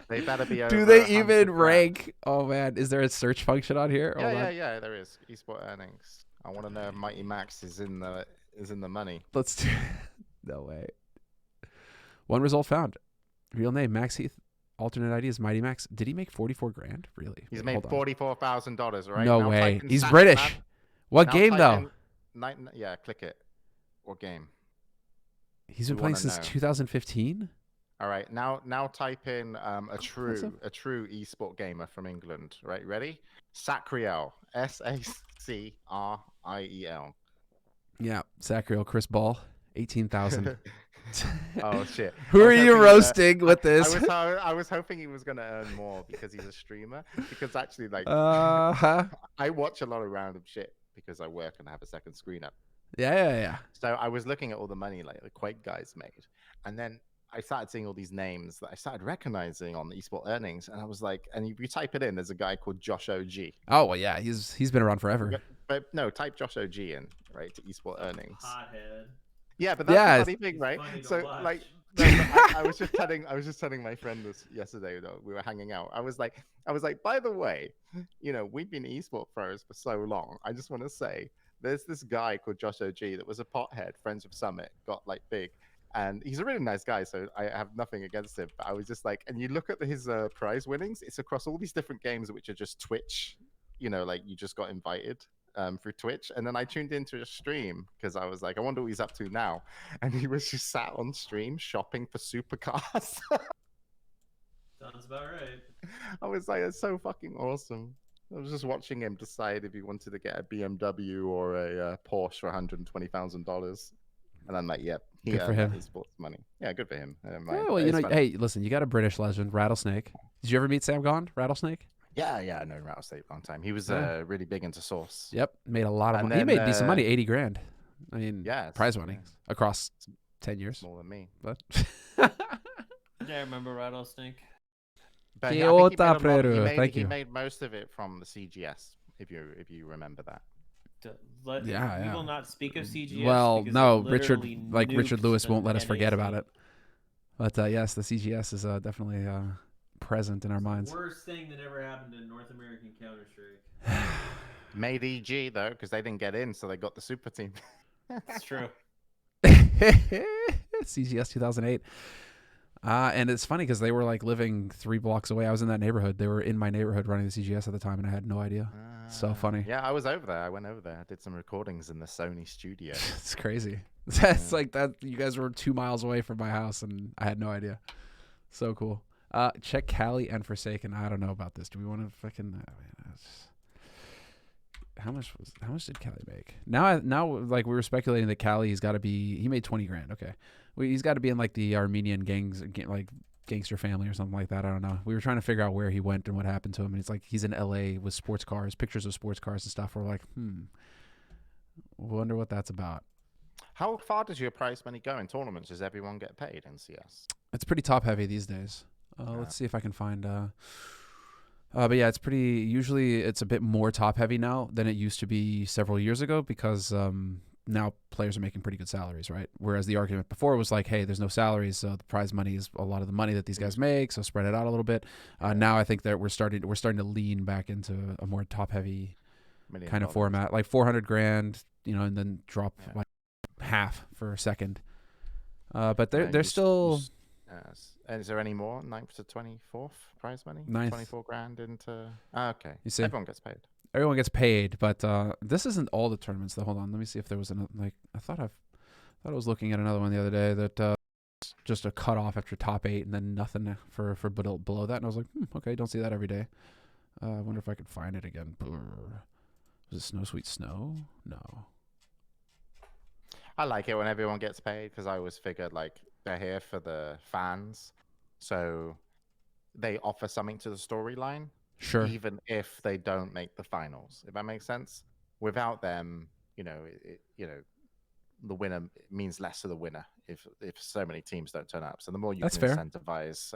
They better be over. Do they even rank? Oh man, is there a search function on here? Yeah, there is. Esports earnings. I want to know if Mighty Max is in the money. Let's do. No way. One result found. Real name Max Heath. Alternate ID is Mighty Max. Did he make 44 grand? Really? He's made $44,000, right? No way. He's British. What game though? Yeah, click it. What game? He's been playing since 2015. All right, now type in a true esport gamer from England. Right, ready? Sacriel, Sacriel. Yeah, Sacriel, Chris Ball, 18,000. Oh shit! Who are you roasting with this? I was hoping he was gonna earn more because he's a streamer. Because actually, like, I watch a lot of random shit because I work and I have a second screen up. Yeah. So I was looking at all the money like the Quake guys made, and then I started seeing all these names that I started recognizing on the Esports earnings, and I was like, and if you type it in, there's a guy called Josh OG. Oh well, yeah, he's been around forever. But no, type Josh OG in, right, to Esports earnings. Hothead. Yeah, but that's a funny thing, right? So like, I was just telling my friend this yesterday. Though we were hanging out, I was like, by the way, you know, we've been esports pros for so long. I just want to say, there's this guy called Josh OG that was a pothead, friends with Summit, got like big, and he's a really nice guy. So I have nothing against him. But I was just like, and you look at his prize winnings, it's across all these different games which are just Twitch. You know, like you just got invited. Through Twitch, and then I tuned into a stream because I was like, I wonder what he's up to now, and he was just sat on stream shopping for supercars. Sounds about right. I was like, it's so fucking awesome. I was just watching him decide if he wanted to get a BMW or a Porsche for $120,000, and I'm like, yep, good for him. He sports money. Yeah, good for him. Well, you know, hey, listen, you got a British legend, Rattlesnake. Did you ever meet Sam Gond, Rattlesnake? Yeah, I know Rattlesnake a long time. He was really big into Source. Yep, made a lot of money. He made decent money, 80 grand. I mean, prize money across 10 years. More than me. But yeah, I remember Rattlesnake. But he made most of it from the CGS, if you remember that. We will not speak of CGS. Well, no, Richard Lewis won't let us forget about it. But yes, the CGS is definitely present in our minds. Worst thing that ever happened in North American Counter-Strike. Made EG though, because they didn't get in, so they got the super team. That's true. CGS 2008. And it's funny because they were like living 3 blocks away. I was in that neighborhood. They were in my neighborhood running the CGS at the time, and I had no idea. So funny. Yeah, I was over there. I went over there. I did some recordings in the Sony studio. It's crazy. That's like that. You guys were 2 miles away from my house, and I had no idea. So cool. Check Cali and Forsaken. I don't know about this. Do we want to fucking? How much did Cali make? Now, like we were speculating that Cali, he made 20 grand. Okay, he's got to be in like the Armenian gangs, like gangster family or something like that. I don't know. We were trying to figure out where he went and what happened to him, and it's like he's in LA with sports cars, pictures of sports cars and stuff. We're like, Wonder what that's about. How far does your prize money go in tournaments? Does everyone get paid in CS? It's pretty top heavy these days. Let's see if I can find. But yeah, it's pretty. Usually, it's a bit more top heavy now than it used to be several years ago because now players are making pretty good salaries, right? Whereas the argument before was like, hey, there's no salaries, so the prize money is a lot of the money that these guys make, so spread it out a little bit. Now I think that we're starting to lean back into a more top heavy kind of format, like 400 grand, and then drop like half for a second. But they're still. And is there any more 9th to 24th prize money? 24 grand into. Okay. You see, everyone gets paid. Everyone gets paid, but this isn't all the tournaments. Though, hold on, let me see if there was another. Like I thought I was looking at another one the other day that just a cutoff after top 8 and then nothing for below that, and I was like, okay, don't see that every day. I wonder if I could find it again. Was it Snow Sweet Snow? No. I like it when everyone gets paid because I always figured like they're here for the fans, so they offer something to the storyline. Sure. Even if they don't make the finals, if that makes sense. Without them, the winner means less to the winner if so many teams don't turn up. So the more you can incentivize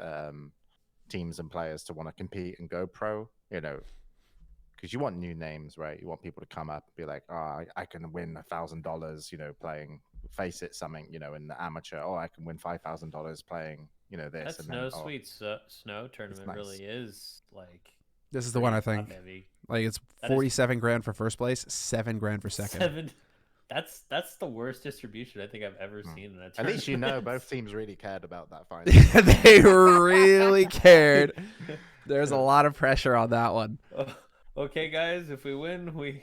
teams and players to want to compete and go pro, because you want new names, right? You want people to come up and be like, oh, I can win $1,000, playing Face It something, in the amateur. Oh, I can win $5,000 playing, this. That Snow Sweet Snow tournament really is like. This is the one I think. Like it's 47 grand for first place, 7 grand for second. That's the worst distribution I think I've ever seen in a tournament. At least both teams really cared about that final. They really cared. There's a lot of pressure on that one. Okay, guys, if we win, we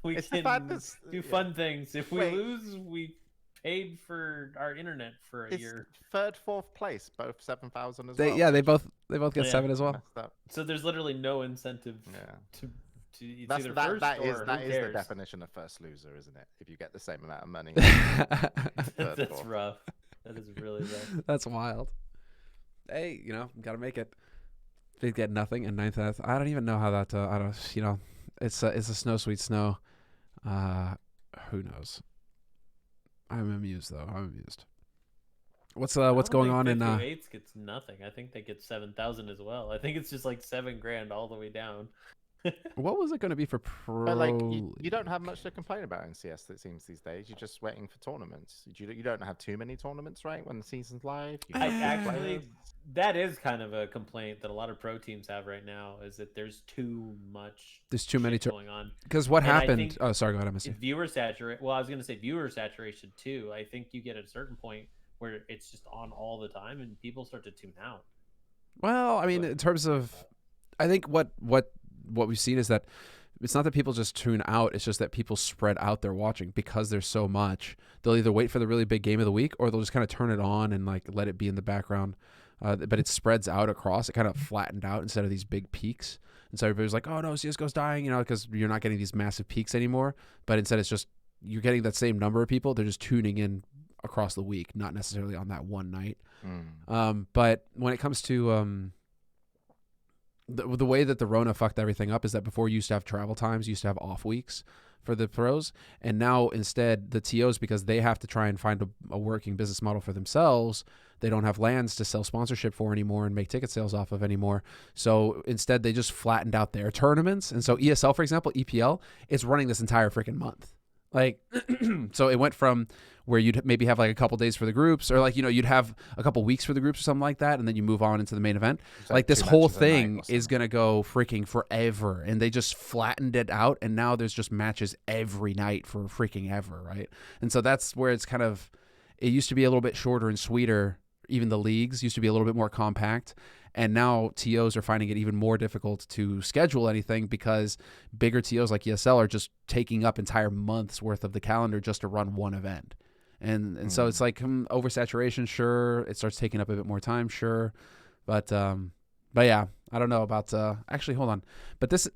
can do fun things. If we lose, we paid for our internet for a year. Third, fourth place, both 7,000 as well. Yeah, they both get 7 as well. So there's literally no incentive to it's either first that or is who the cares? definition of first loser, isn't it? If you get the same amount of money. That's rough. That is really rough. That's wild. Hey, gotta make it. They get nothing and 9th. I don't even know how that. I don't. It's a Snow Sweet Snow. Who knows? I'm amused though. I'm amused. What's going on in? 58 gets nothing. I think they get 7,000 as well. I think it's just like 7 grand all the way down. What was it going to be for pro? But like you don't have much to complain about in CS. It seems these days you're just waiting for tournaments. You don't have too many tournaments, right? When the season's live. That is kind of a complaint that a lot of pro teams have right now. Is that there's too much. There's too many going on. Because what happened? Oh, sorry. Go ahead, MST. Viewer saturation. Well, I was going to say viewer saturation too. I think you get at a certain point where it's just on all the time, and people start to tune out. Well, I mean, in terms of, I think what we've seen is that it's not that people just tune out. It's just that people spread out their watching because there's so much. They'll either wait for the really big game of the week or they'll just kind of turn it on and like let it be in the background. But it spreads out across. It kind of flattened out instead of these big peaks. And so everybody's like, oh no, CSGO's dying, because you're not getting these massive peaks anymore. But instead it's just, you're getting that same number of people. They're just tuning in across the week, not necessarily on that one night. But when it comes to the way that the Rona fucked everything up is that before you used to have travel times, you used to have off weeks for the pros, and now instead the TOs, because they have to try and find a working business model for themselves, they don't have lands to sell sponsorship for anymore and make ticket sales off of anymore. So instead they just flattened out their tournaments. And so ESL, for example, EPL, is running this entire freaking month. Like, so it went from where you'd maybe have like a couple days for the groups, or like, you'd have a couple weeks for the groups or something like that, and then you move on into the main event. Like this whole thing is going to go freaking forever, and they just flattened it out, and now there's just matches every night for freaking ever, right? And so that's where it's kind of, it used to be a little bit shorter and sweeter. Even the leagues used to be a little bit more compact. And now TOs are finding it even more difficult to schedule anything because bigger TOs like ESL are just taking up entire months worth of the calendar just to run one event. And so it's like oversaturation, sure. It starts taking up a bit more time, sure. But yeah, I don't know about, actually, hold on. But this,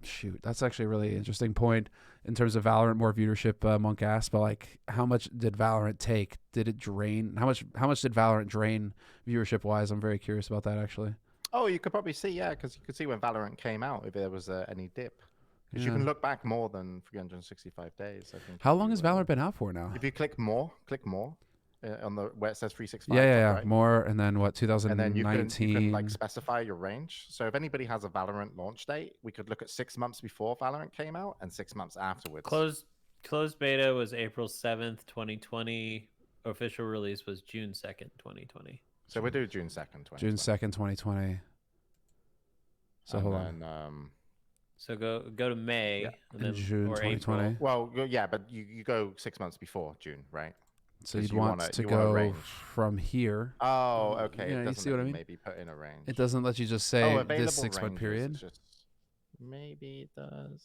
shoot, that's actually a really interesting point in terms of Valorant, more viewership, Monk asked, but like, how much did Valorant take? Did it drain? How much did Valorant drain viewership wise? I'm very curious about that, actually. Oh, you could probably see, yeah, because you could see when Valorant came out if there was any dip. Because you can look back more than 365 days, I think. How long has Valorant been out for now? If you click more on the where it says 365. Yeah. Right? More, and then what? 2019. And then you can like specify your range. So if anybody has a Valorant launch date, we could look at 6 months before Valorant came out and 6 months afterwards. Closed beta was April 7th, 2020. Official release was June 2nd, 2020. So we'll do June 2nd, 2020. June 2nd, 2020. So hold on. So go to May, and then, June or 2020. April. Well, yeah, but you go 6 months before June, right? So you'd want to go from here. Oh, okay. Yeah, you see what I mean? Maybe put in a range. It doesn't let you just say this 6 month period. Maybe it does.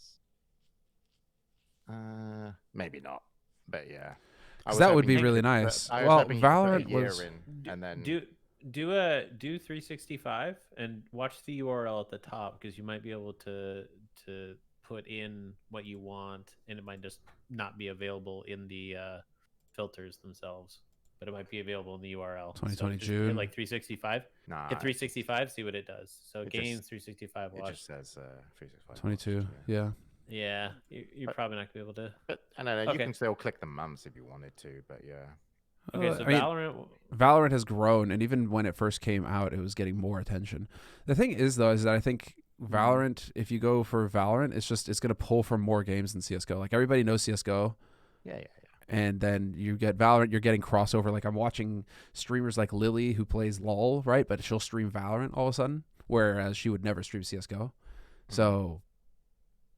Maybe not. But yeah. That would be really nice. Well, Valorant was. And then do 365 and watch the URL at the top, because you might be able to put in what you want, and it might just not be available in the filters themselves, but it might be available in the URL. 2020 so June. hit like 365. Nah. Hit 365. See what it does. So games 365. Watch. It just says 365. 22. Yeah. Yeah, you're probably not gonna be able to. But I don't know. You can still click the months if you wanted to, but yeah. Okay, so Valorant has grown, and even when it first came out, it was getting more attention. The thing is, though, is that I think Valorant, if you go for Valorant, it's going to pull from more games than CSGO. Like, everybody knows CSGO. Yeah. And then you get Valorant, you're getting crossover. Like, I'm watching streamers like Lily, who plays LOL, right? But she'll stream Valorant all of a sudden, whereas she would never stream CSGO. So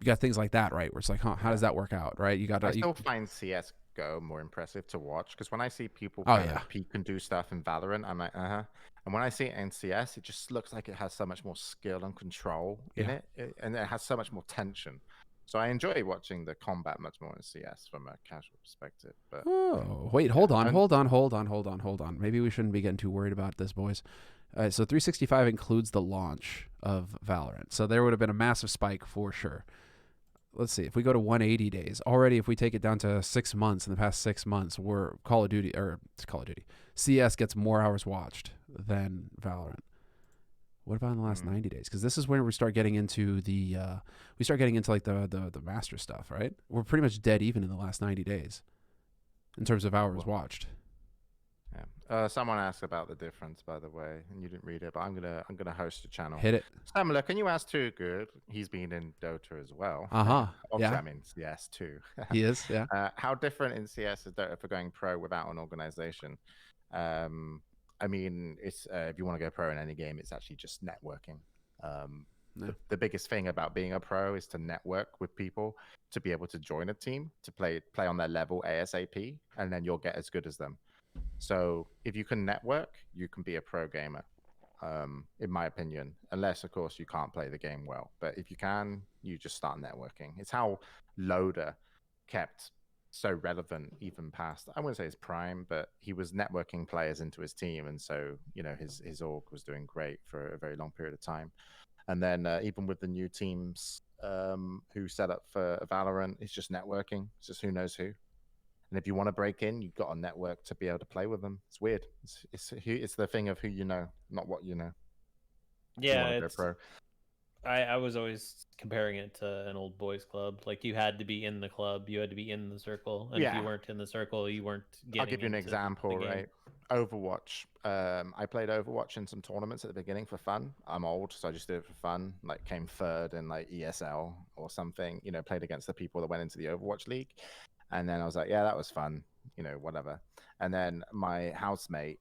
you got things like that, right? Where it's like, how does that work out, right? I still find CSGO more impressive to watch, because when I see people peek and do stuff in Valorant, I'm like, and when I see it in CS, it just looks like it has so much more skill and control in it, and it has so much more tension. So I enjoy watching the combat much more in CS from a casual perspective. But wait, hold on. Maybe we shouldn't be getting too worried about this, boys. So 365 includes the launch of Valorant, so there would have been a massive spike for sure. Let's see, if we go to 180 days already, if we take it down to 6 months, in the past 6 months, Call of Duty, CS gets more hours watched than Valorant. What about in the last 90 days? Because this is where we start getting into like the master stuff, right? We're pretty much dead even in the last 90 days in terms of hours watched. Yeah. Someone asked about the difference, by the way, and you didn't read it, but I'm gonna host a channel. Hit it. Semmler, can you ask Too Good? He's been in Dota as well. Yeah. I mean CS too. He is. Yeah. How different in CS is Dota for going pro without an organization? I mean, it's if you want to go pro in any game, it's actually just networking. The biggest thing about being a pro is to network with people, to be able to join a team, to play on their level ASAP, and then you'll get as good as them. So if you can network, you can be a pro gamer, in my opinion, unless, of course, you can't play the game well. But if you can, you just start networking. It's how Loader kept so relevant even past, I wouldn't say his prime, but he was networking players into his team, and so his org was doing great for a very long period of time. And then even with the new teams who set up for Valorant, it's just networking. It's just who knows who. And if you want to break in, you've got a network to be able to play with them. It's weird. It's the thing of who you know, not what you know. Yeah, I was always comparing it to an old boys club. Like, you had to be in the club, you had to be in the circle, and if you weren't in the circle, you weren't getting. I'll give you an example, right? Overwatch. I played Overwatch in some tournaments at the beginning for fun. I'm old, so I just did it for fun. Like, came third in like ESL or something. Played against the people that went into the Overwatch league, and then I was like, yeah, that was fun. Whatever. And then my housemate,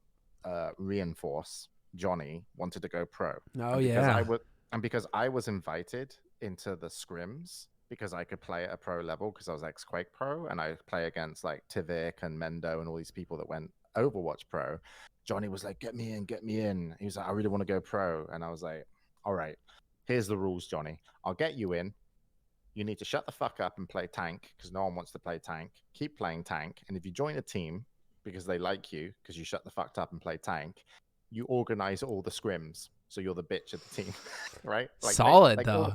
Reinforce Johnny, wanted to go pro. Because I was invited into the scrims because I could play at a pro level because I was ex-Quake pro, and I play against like Tivik and Mendo and all these people that went Overwatch pro. Johnny was like, get me in. He was like, I really want to go pro. And I was like, all right, here's the rules, Johnny. I'll get you in. You need to shut the fuck up and play tank, because no one wants to play tank. Keep playing tank. And if you join a team because they like you, because you shut the fuck up and play tank, you organize all the scrims. So you're the bitch of the team, right? Solid, though.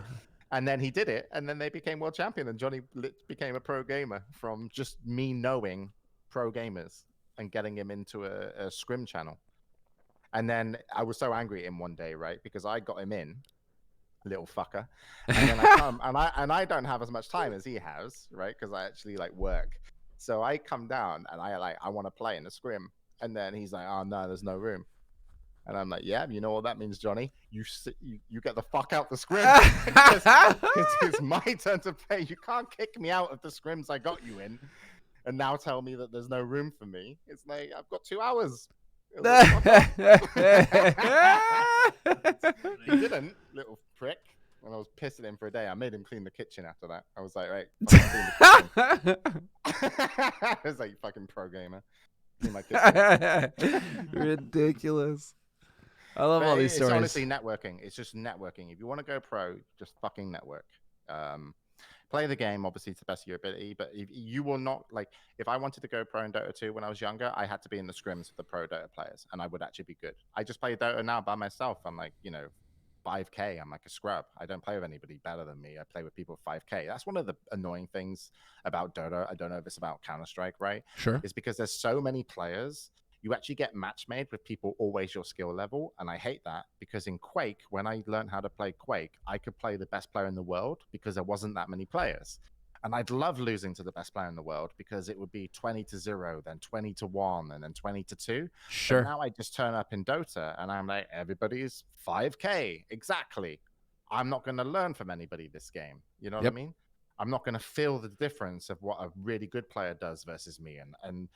And then he did it, and then they became world champion, and Johnny became a pro gamer from just me knowing pro gamers and getting him into a scrim channel. And then I was so angry at him one day, right? Because I got him in, little fucker. And then I come, and I don't have as much time as he has, right? Because I actually like work. So I come down and I want to play in the scrim. And then he's like, oh no, there's no room. And I'm like, yeah, you know what that means, Johnny? You get the fuck out the scrim. It's my turn to play. You can't kick me out of the scrims I got you in and now tell me that there's no room for me. It's like, I've got 2 hours. Like, he didn't, little prick. And I was pissing him for a day. I made him clean the kitchen after that. I was like, right, I was like, fucking pro gamer. Clean my kitchen. Ridiculous. I love all these stories. It's honestly networking. It's just networking. If you want to go pro, just fucking network. Play the game, obviously, to the best of your ability. But if you will not, like, if I wanted to go pro in Dota 2 when I was younger, I had to be in the scrims with the pro Dota players, and I would actually be good. I just play Dota now by myself. I'm like, 5K. I'm like a scrub. I don't play with anybody better than me. I play with people 5K. That's one of the annoying things about Dota. I don't know if it's about Counter-Strike, right? Sure. Is because there's so many players. You actually get match made with people always your skill level. And I hate that because in Quake, when I learned how to play Quake, I could play the best player in the world because there wasn't that many players. And I'd love losing to the best player in the world because it would be 20-0, then 20-1, and then 20-2. Sure. But now I just turn up in Dota and I'm like, everybody's 5K. Exactly. I'm not going to learn from anybody this game. You know what I mean? I'm not going to feel the difference of what a really good player does versus me. And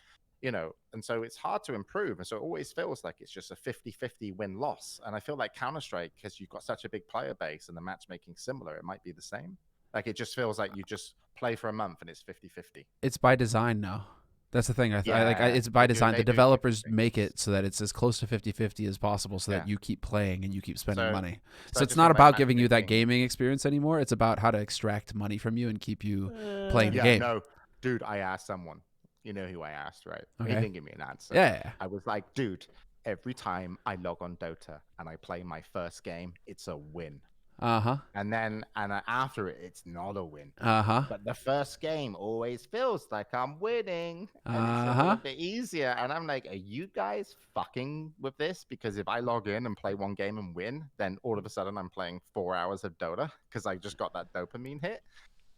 so it's hard to improve. And so it always feels like it's just a 50-50 win-loss. And I feel like Counter-Strike, because you've got such a big player base and the matchmaking similar, it might be the same. Like, it just feels like you just play for a month and it's 50-50. It's by design now. That's the thing. It's by design. The developers make it so that it's as close to 50-50 as possible so that you keep playing and you keep spending money. So it's not about giving you that gaming experience anymore. It's about how to extract money from you and keep you playing the game. No, dude, I asked someone. You know who I asked, right? Okay. He didn't give me an answer. Yeah. I was like, dude, every time I log on Dota and I play my first game, it's a win. Uh-huh. And after it, it's not a win. Uh-huh. But the first game always feels like I'm winning. And it's a little bit easier. And I'm like, are you guys fucking with this? Because if I log in and play one game and win, then all of a sudden I'm playing 4 hours of Dota because I just got that dopamine hit.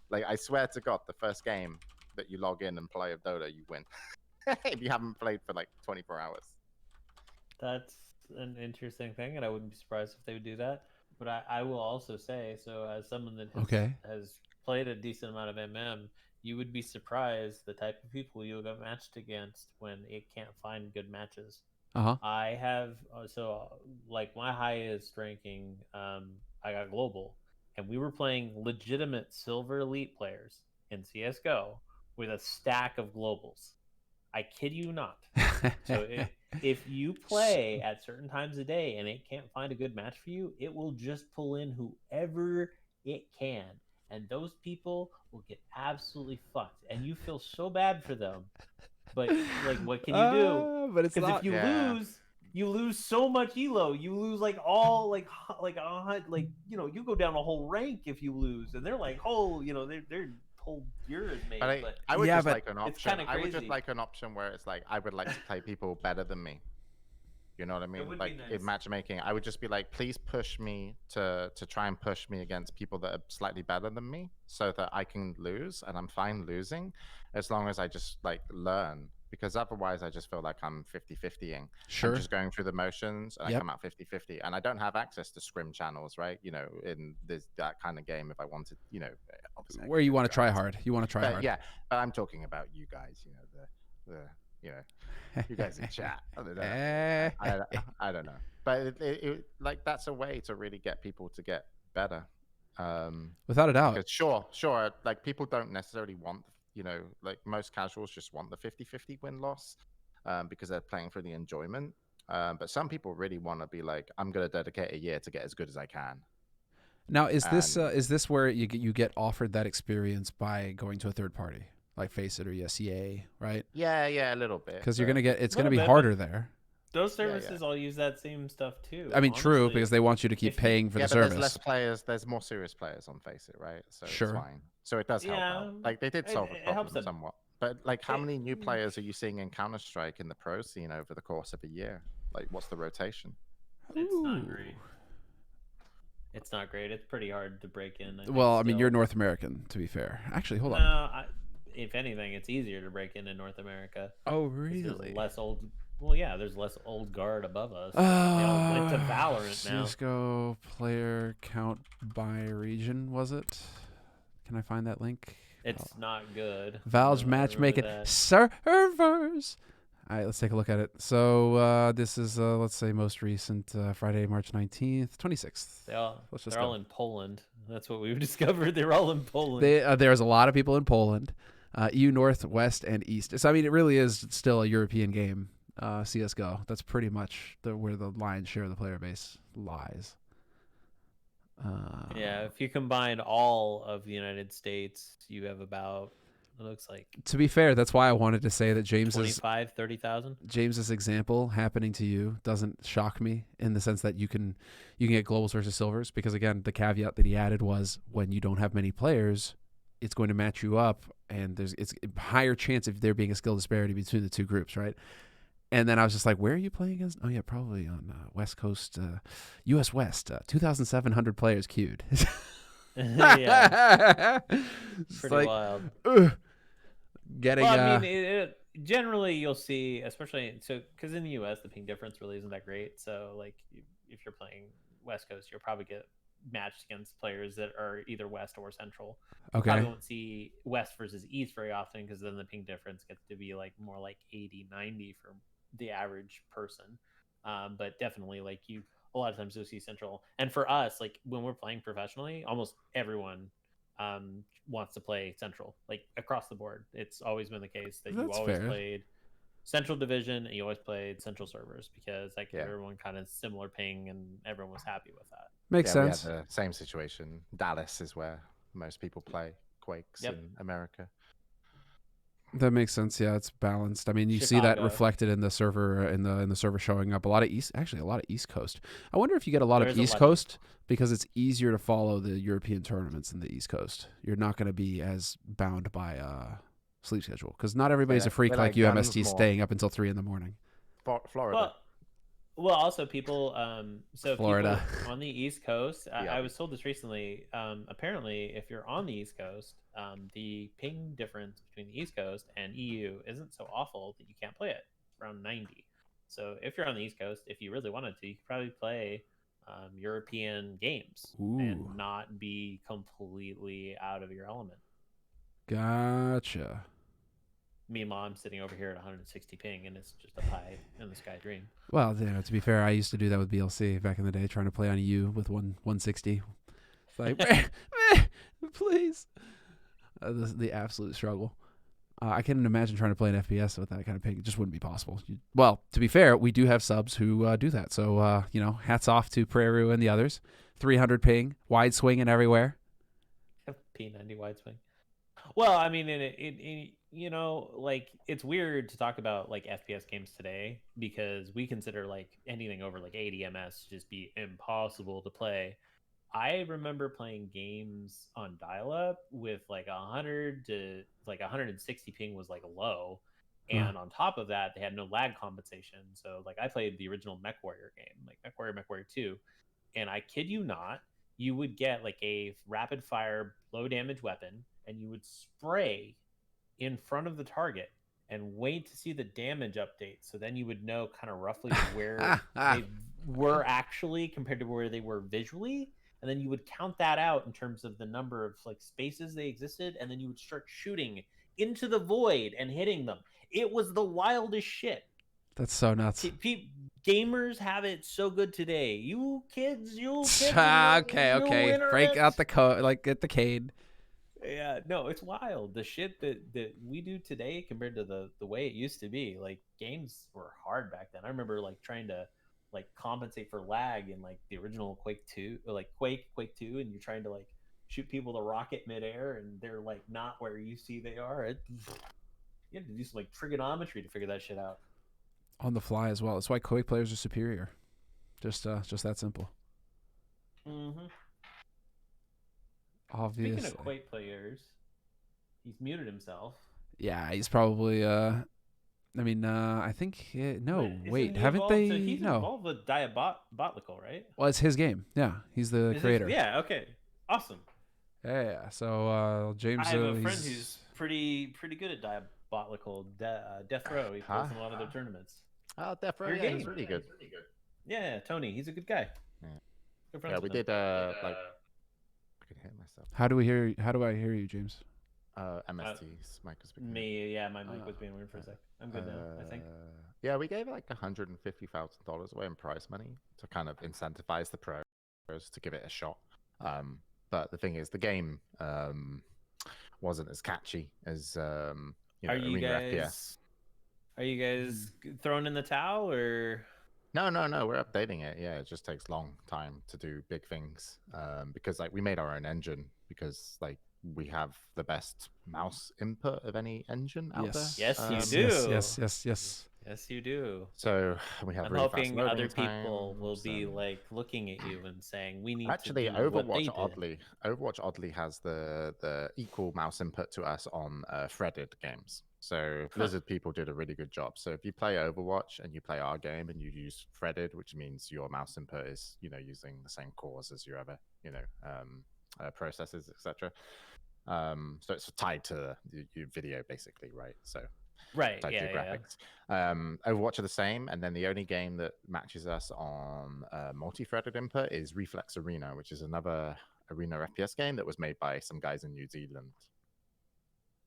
Like, I swear to God, the first game that you log in and play of Dota, you win. If you haven't played for like 24 hours. That's an interesting thing, and I wouldn't be surprised if they would do that. But I will also say, so as someone that has played a decent amount of MM, you would be surprised the type of people you'll get matched against when it can't find good matches. I have, like my highest ranking, I got global, and we were playing legitimate silver elite players in CSGO with a stack of globals. I kid you not. So if you play at certain times of day and it can't find a good match for you, it will just pull in whoever it can. And those people will get absolutely fucked. And you feel so bad for them. But, like, what can you do? But it's not. Because if you lose, you lose so much elo. You lose, like, all, you go down a whole rank if you lose. And they're like, they're whole year is made. But I would just like an option. I would just like an option where it's like I would like to play people better than me. You know what I mean? Like in matchmaking, I would just be like, please push me to try and push me against people that are slightly better than me, so that I can lose, and I'm fine losing, as long as I just like learn. Because otherwise, I just feel like I'm 50-50ing. Sure. I'm just going through the motions, and I come out 50-50. And I don't have access to scrim channels, right? In that kind of game, if I wanted, obviously where you want to try hard. You want to try hard. Yeah, but I'm talking about you guys. You guys in chat. I don't know. But like that's a way to really get people to get better. Without a doubt. Sure. Like people don't necessarily want. Like most casuals just want the 50-50 win-loss because they're playing for the enjoyment. But some people really want to be like, I'm going to dedicate a year to get as good as I can. Now, is this where you get offered that experience by going to a third party, like Faceit or ESEA, right? Yeah, a little bit. Because you're going to be harder there. Those services all use that same stuff too. I mean, honestly, true, because they want you to keep paying for the service. There's less players. There's more serious players on Faceit, right? So it's fine. So it does help out. Like they did solve the problem somewhat. But like, how many new players are you seeing in Counter-Strike in the pro scene over the course of a year? Like, what's the rotation? It's not great. It's not great. It's pretty hard to break in. I mean, you're North American, to be fair. Actually, hold on. No, if anything, it's easier to break in North America. Oh, really? There's less old. Well, yeah, there's less old guard above us. They all went to Valorant now. CS:GO player count by region, was it? Can I find that link? It's not good. Valve's matchmaking servers. All right, let's take a look at it. So this is, let's say, most recent Friday, March 19th, 26th. They're all in Poland. That's what we've discovered. They're all in Poland. There's a lot of people in Poland, EU North, West, and East. So, I mean, it really is still a European game, CSGO. That's pretty much where the lion's share of the player base lies. Yeah, if you combine all of the United States, you have about, it looks like, to be fair, that's why I wanted to say that 30,000. James's example happening to you doesn't shock me in the sense that you can get globals versus silvers, because again, the caveat that he added was when you don't have many players, it's going to match you up, and it's a higher chance of there being a skill disparity between the two groups, right? And then I was just like, where are you playing against? Oh, yeah, probably on West Coast, U.S. West, 2,700 players queued. Yeah. Pretty wild. Getting, I mean, generally you'll see, especially, because in the U.S., the ping difference really isn't that great. So, like, if you're playing West Coast, you'll probably get matched against players that are either West or Central. Okay. Probably won't see West versus East very often, because then the ping difference gets to be like more like 80, 90 for the average person. But definitely, like, a lot of times you'll see Central. And for us, like, when we're playing professionally, almost everyone wants to play Central, like, across the board. It's always been the case that you always played Central Division and you always played Central servers, because like everyone kind of similar ping and everyone was happy with that. Makes sense. We had the same situation. Dallas is where most people play Quakes in America. That makes sense. Yeah, it's balanced. I mean, you see that reflected in the server, in the server showing up a lot of East Coast. I wonder if you get a lot of East Coast, because it's easier to follow the European tournaments in the East Coast. You're not going to be as bound by sleep schedule, because not everybody's a freak like you, MST, staying up until 3 a.m. Florida. Well, also people, Florida. People on the East Coast, I was told this recently, apparently if you're on the East Coast, the ping difference between the East Coast and EU isn't so awful that you can't play it. It's around 90. So if you're on the East Coast, if you really wanted to, you could probably play European games and not be completely out of your element. Gotcha. Meanwhile, I'm sitting over here at 160 ping, and it's just a pie in the sky dream. Well, yeah, to be fair, I used to do that with BLC back in the day, trying to play on EU with 160. It's like, please. The absolute struggle. I can't imagine trying to play an FPS with that kind of ping. It just wouldn't be possible. Well, to be fair, we do have subs who do that. So, hats off to Prairie and the others. 300 ping, wide swing and everywhere. P90 wide swing. Well, I mean, like, it's weird to talk about like FPS games today, because we consider like anything over like 80 ms to just be impossible to play. I remember playing games on dial-up with like 100 to like 160 ping was like low, and on top of that, they had no lag compensation. So like I played the original MechWarrior game, like MechWarrior 2, and I kid you not, you would get like a rapid fire low damage weapon, and you would spray in front of the target and wait to see the damage update. So then you would know kind of roughly where they were actually compared to where they were visually. And then you would count that out in terms of the number of like spaces they existed. And then you would start shooting into the void and hitting them. It was the wildest shit. That's so nuts. Gamers have it so good today. You kids. Okay. Break out the code, like get the cane. Yeah, no, it's wild. The shit that we do today compared to the way it used to be. Like, games were hard back then. I remember like trying to like compensate for lag in like the original Quake 2, or like Quake 2, and you're trying to like shoot people to rocket midair, and they're like not where you see they are. You have to do some like trigonometry to figure that shit out. On the fly as well. That's why Quake players are superior. Just that simple. Mm-hmm. Obviously. Speaking of Quake players, he's muted himself. Yeah, he's probably I mean, I think no. But Wait, isn't he haven't involved? they? So he's No. involved with Diabolical, right? Well, it's his game. Yeah, he's the creator. Yeah. Okay. Awesome. Yeah. So James, I have a friend who's pretty good at Diabolical. Death Row. He plays in a lot of their tournaments. Oh, Death Row. Yeah, he's really good. Yeah, Tony. He's a good guy. Yeah, we did like. I can hear myself. How do I hear you, James? MST's mic was speaking. Me, yeah, my mic was being weird for a sec. I'm good now, I think. Yeah, we gave like $150,000 away in prize money to kind of incentivize the pros to give it a shot. But the thing is, the game wasn't as catchy as Are you guys throwing in the towel or? No, we're updating it. Yeah, it just takes long time to do big things because like we made our own engine because like we have the best mouse input of any engine out there. Yes, you do. Yes, you do. So we have. I'm really hoping fast other loading people will times be and- like looking at you and saying, "We need Actually, to do what they Overwatch did." oddly has the equal mouse input to us on threaded games. So Blizzard people did a really good job. So if you play Overwatch and you play our game and you use threaded, which means your mouse input is using the same cores as your other processors, etc. So it's tied to your video basically, right? So Right, tied to your graphics. Overwatch are the same, and then the only game that matches us on multi-threaded input is Reflex Arena, which is another arena FPS game that was made by some guys in New Zealand.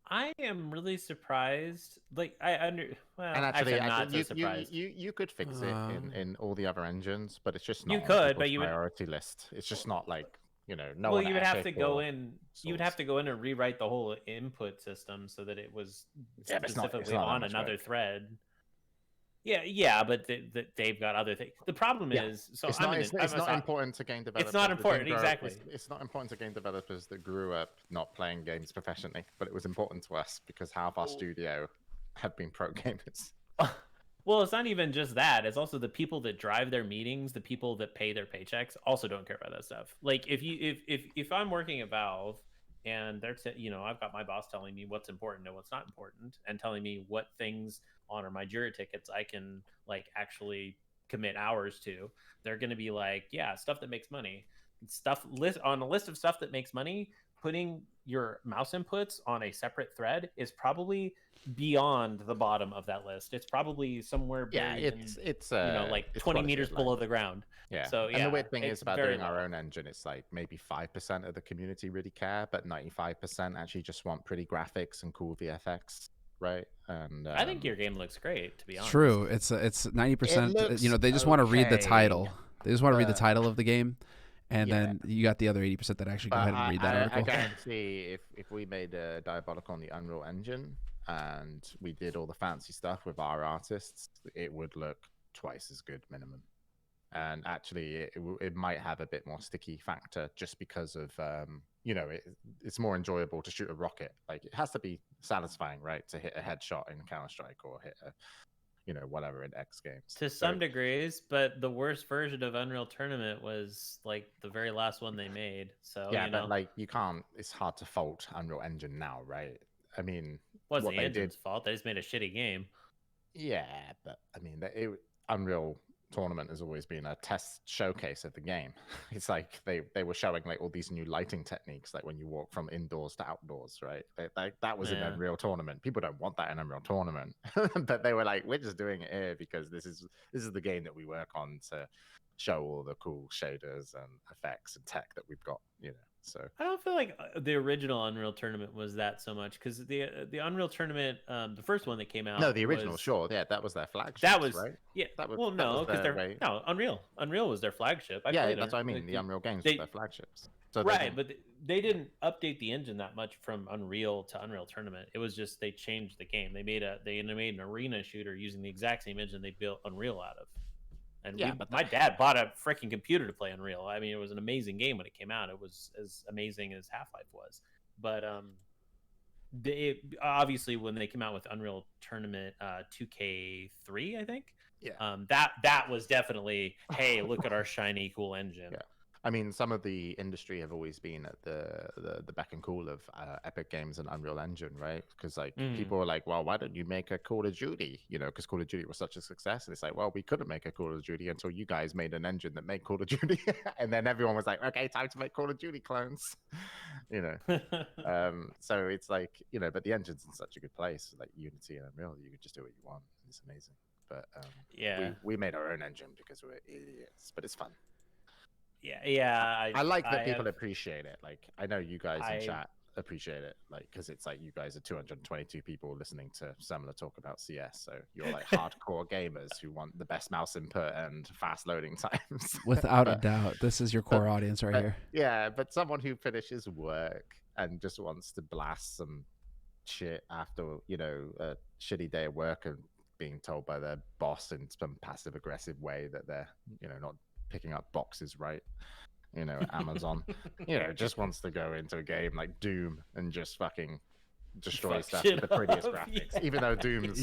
I am really surprised. Like and actually, I'm not so surprised. You could fix it in all the other engines, but it's just not. You on could, but people's you would priority list. It's just not like no. Well, one you would at have to Epic go or in. You would Source. have to go in and rewrite the whole input system so that it was Yeah, but it's not specifically that on much another work. thread. Yeah, but they've got other things. The problem is, so it's I'm not important to game developers. It's not important, that exactly. It's not important to game developers that grew up not playing games professionally, but it was important to us because half our studio have been pro gamers. Well, it's not even just that. It's also the people that drive their meetings, the people that pay their paychecks, also don't care about that stuff. Like if I'm working at Valve and they're I've got my boss telling me what's important and what's not important, and telling me what things on my Jira tickets I can like actually commit hours to. They're going to be like, yeah, stuff that makes money, on a list of stuff that makes money. Putting your mouse inputs on a separate thread is probably beyond the bottom of that list. It's probably somewhere buried it's like 20 meters below the ground. Yeah. So and the weird thing it's is about very doing our own engine, it's like maybe 5% of the community really care, but 95% actually just want pretty graphics and cool VFX, right? And I think your game looks great, to be honest. True. It's 90%. It They just want to read the okay, title. They just want to read the but- title of the game, and Yeah. then you got the other 80% that actually go ahead and read that I article. guarantee if we made a Diabolical on the Unreal Engine and we did all the fancy stuff with our artists, it would look twice as good minimum. And actually, it might have a bit more sticky factor just because of it's more enjoyable to shoot a rocket. Like it has to be satisfying, right, to hit a headshot in Counter-Strike or hit a whatever in X Games. To some degrees, but the worst version of Unreal Tournament was like the very last one they made. So yeah, but like you can't. It's hard to fault Unreal Engine now, right? I mean, wasn't the engine's fault. They just made a shitty game. Yeah, but I mean, Unreal Tournament has always been a test showcase of the game. It's like they were showing like all these new lighting techniques, like when you walk from indoors to outdoors, right? That was in Unreal Tournament. People don't want that in Unreal Tournament, but they were like, we're just doing it here because this is the game that we work on to show all the cool shaders and effects and tech that we've got, So I don't feel like the original Unreal Tournament was that so much, because the Unreal Tournament, the first one that came out. No, the original, sure, yeah, that was their flagship. That was right. Yeah. Unreal was their flagship. That's what I mean. The Unreal games were their flagships. So right, but they didn't update the engine that much from Unreal to Unreal Tournament. It was just they changed the game. They made an arena shooter using the exact same engine they built Unreal out of. And my dad bought a freaking computer to play Unreal. I mean, it was an amazing game when it came out. It was as amazing as Half-Life was. But obviously when they came out with Unreal Tournament 2K3, I think. Yeah. That was definitely, hey, look at our shiny, cool engine. Yeah. I mean, some of the industry have always been at the beck and call of Epic Games and Unreal Engine, right? Because like people are like, well, why don't you make a Call of Duty? You know, because Call of Duty was such a success, and it's like, well, we couldn't make a Call of Duty until you guys made an engine that made Call of Duty, and then everyone was like, okay, time to make Call of Duty clones, you know. So it's like, you know, but the engine's in such a good place, like Unity and Unreal, you can just do what you want. It's amazing. But we made our own engine because we're idiots, but it's fun. I like that people appreciate it. Like, I know you guys in chat appreciate it, like, because it's like you guys are 222 people listening to Semmler talk about CS, so you're like hardcore gamers who want the best mouse input and fast loading times. Without a doubt, this is your core audience right here. Yeah, but someone who finishes work and just wants to blast some shit after, you know, a shitty day of work and being told by their boss in some passive aggressive way that they're, you know, not picking up boxes right, you know, Amazon, you know, just wants to go into a game like Doom and just fucking destroy stuff with the prettiest graphics. Even though Doom's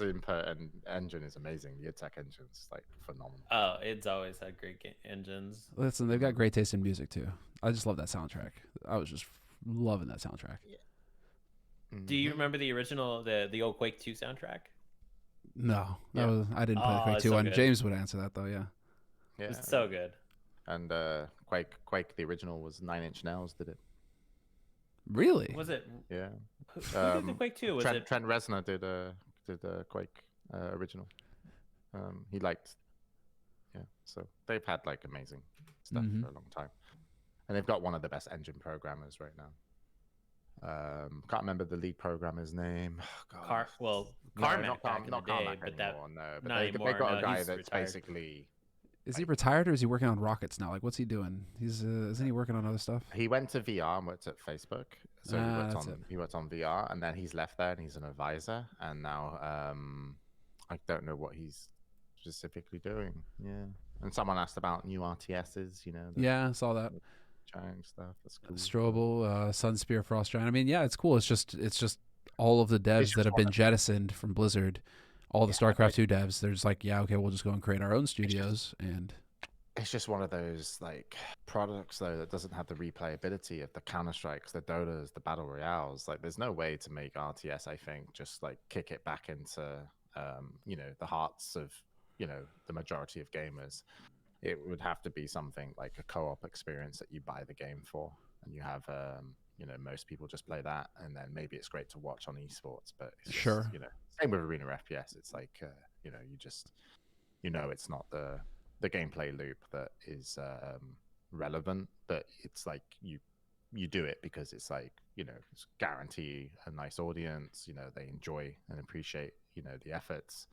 input and engine is amazing, the attack engine's like phenomenal. Oh, it's always had great engines. Listen, they've got great taste in music too. I just love that soundtrack. I was just loving that soundtrack. Do you remember the original, the old Quake 2 soundtrack? No, I didn't play the Quake 2 one. So James would answer that though. Yeah, it's so good. And Quake, the original was 9 Inch Nails did it. Really? Was it? Yeah. Who did the Quake 2? Was Trent Reznor did Quake original. He liked. Yeah. So they've had like amazing stuff for a long time, and they've got one of the best engine programmers right now. Can't remember the lead programmer's name. Carmack back in the day, but they've got a guy that's basically. Is he retired or is he working on rockets now? Like, what's he doing? Isn't he working on other stuff? He went to VR and worked at Facebook. So he worked on VR, and then he's left there and he's an advisor. And now I don't know what he's specifically doing. Yeah. And someone asked about new RTSs, you know. Yeah, I saw that. Giant stuff. That's cool. Strobel, Sunspear, Frost Giant. I mean, yeah, it's cool. It's just all of the devs that have been jettisoned from Blizzard. All the StarCraft 2 devs, they're just like, yeah, okay, we'll just go and create our own studios. It's just one of those like products though that doesn't have the replayability of the Counter-Strikes, the Dotas, the Battle Royales. Like, there's no way to make RTS, I think, just like kick it back into you know, the hearts of, you know, the majority of gamers. It would have to be something like a co-op experience that you buy the game for, and you have you know, most people just play that, and then maybe it's great to watch on esports, but it's just, you know, same with arena FPS. It's like you know, you just, you know, it's not the gameplay loop that is relevant, but it's like you do it because it's like, you know, it's guarantee a nice audience, you know, they enjoy and appreciate, you know, the efforts.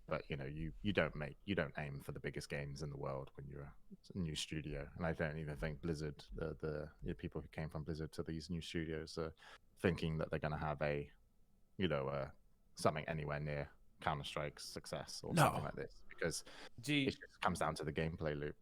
But you know, you don't aim for the biggest games in the world when you're a new studio, and I don't even think Blizzard, the people who came from Blizzard to these new studios, are thinking that they're going to have a, you know, something anywhere near Counter-Strike's success or something like this, because it just comes down to the gameplay loop.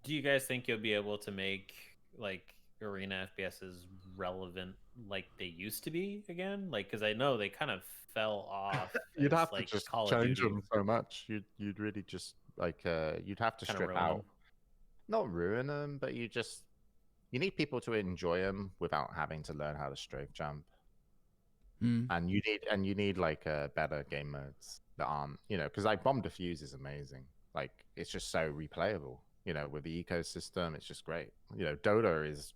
Do you guys think you'll be able to make like arena FPSs relevant like they used to be again? Like, because I know they kind of fell off. You'd have to just change them so much. You'd really just like you'd have to strip out, not ruin them, but you need people to enjoy them without having to learn how to strafe jump. And you need like better game modes that aren't, you know, because like Bomb Defuse is amazing. Like, it's just so replayable. You know, with the ecosystem, it's just great. You know, Dota is,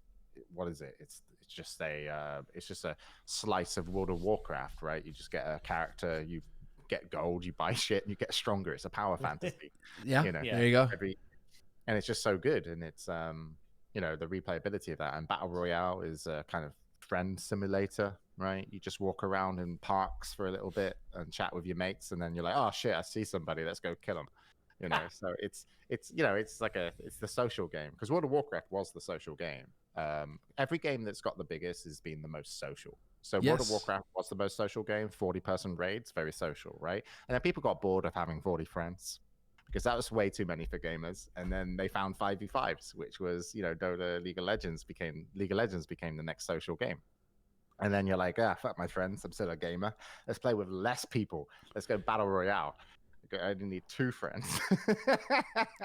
what is it? It's just a slice of World of Warcraft, right? You just get a character, you get gold, you buy shit, and you get stronger. It's a power fantasy. Yeah, you know, there you go. And it's just so good, and it's you know, the replayability of that. And Battle Royale is a kind of friend simulator, right? You just walk around in parks for a little bit and chat with your mates, and then you're like, oh shit, I see somebody, let's go kill them. You know, so it's you know, it's the social game, because World of Warcraft was the social game. Every game that's got the biggest has been the most social. So World of Warcraft was the most social game, 40-person raids, very social, right? And then people got bored of having 40 friends because that was way too many for gamers. And then they found 5v5s, which was, you know, Dota, League of Legends became the next social game. And then you're like, fuck my friends, I'm still a gamer. Let's play with less people. Let's go Battle Royale. I only need 2 friends.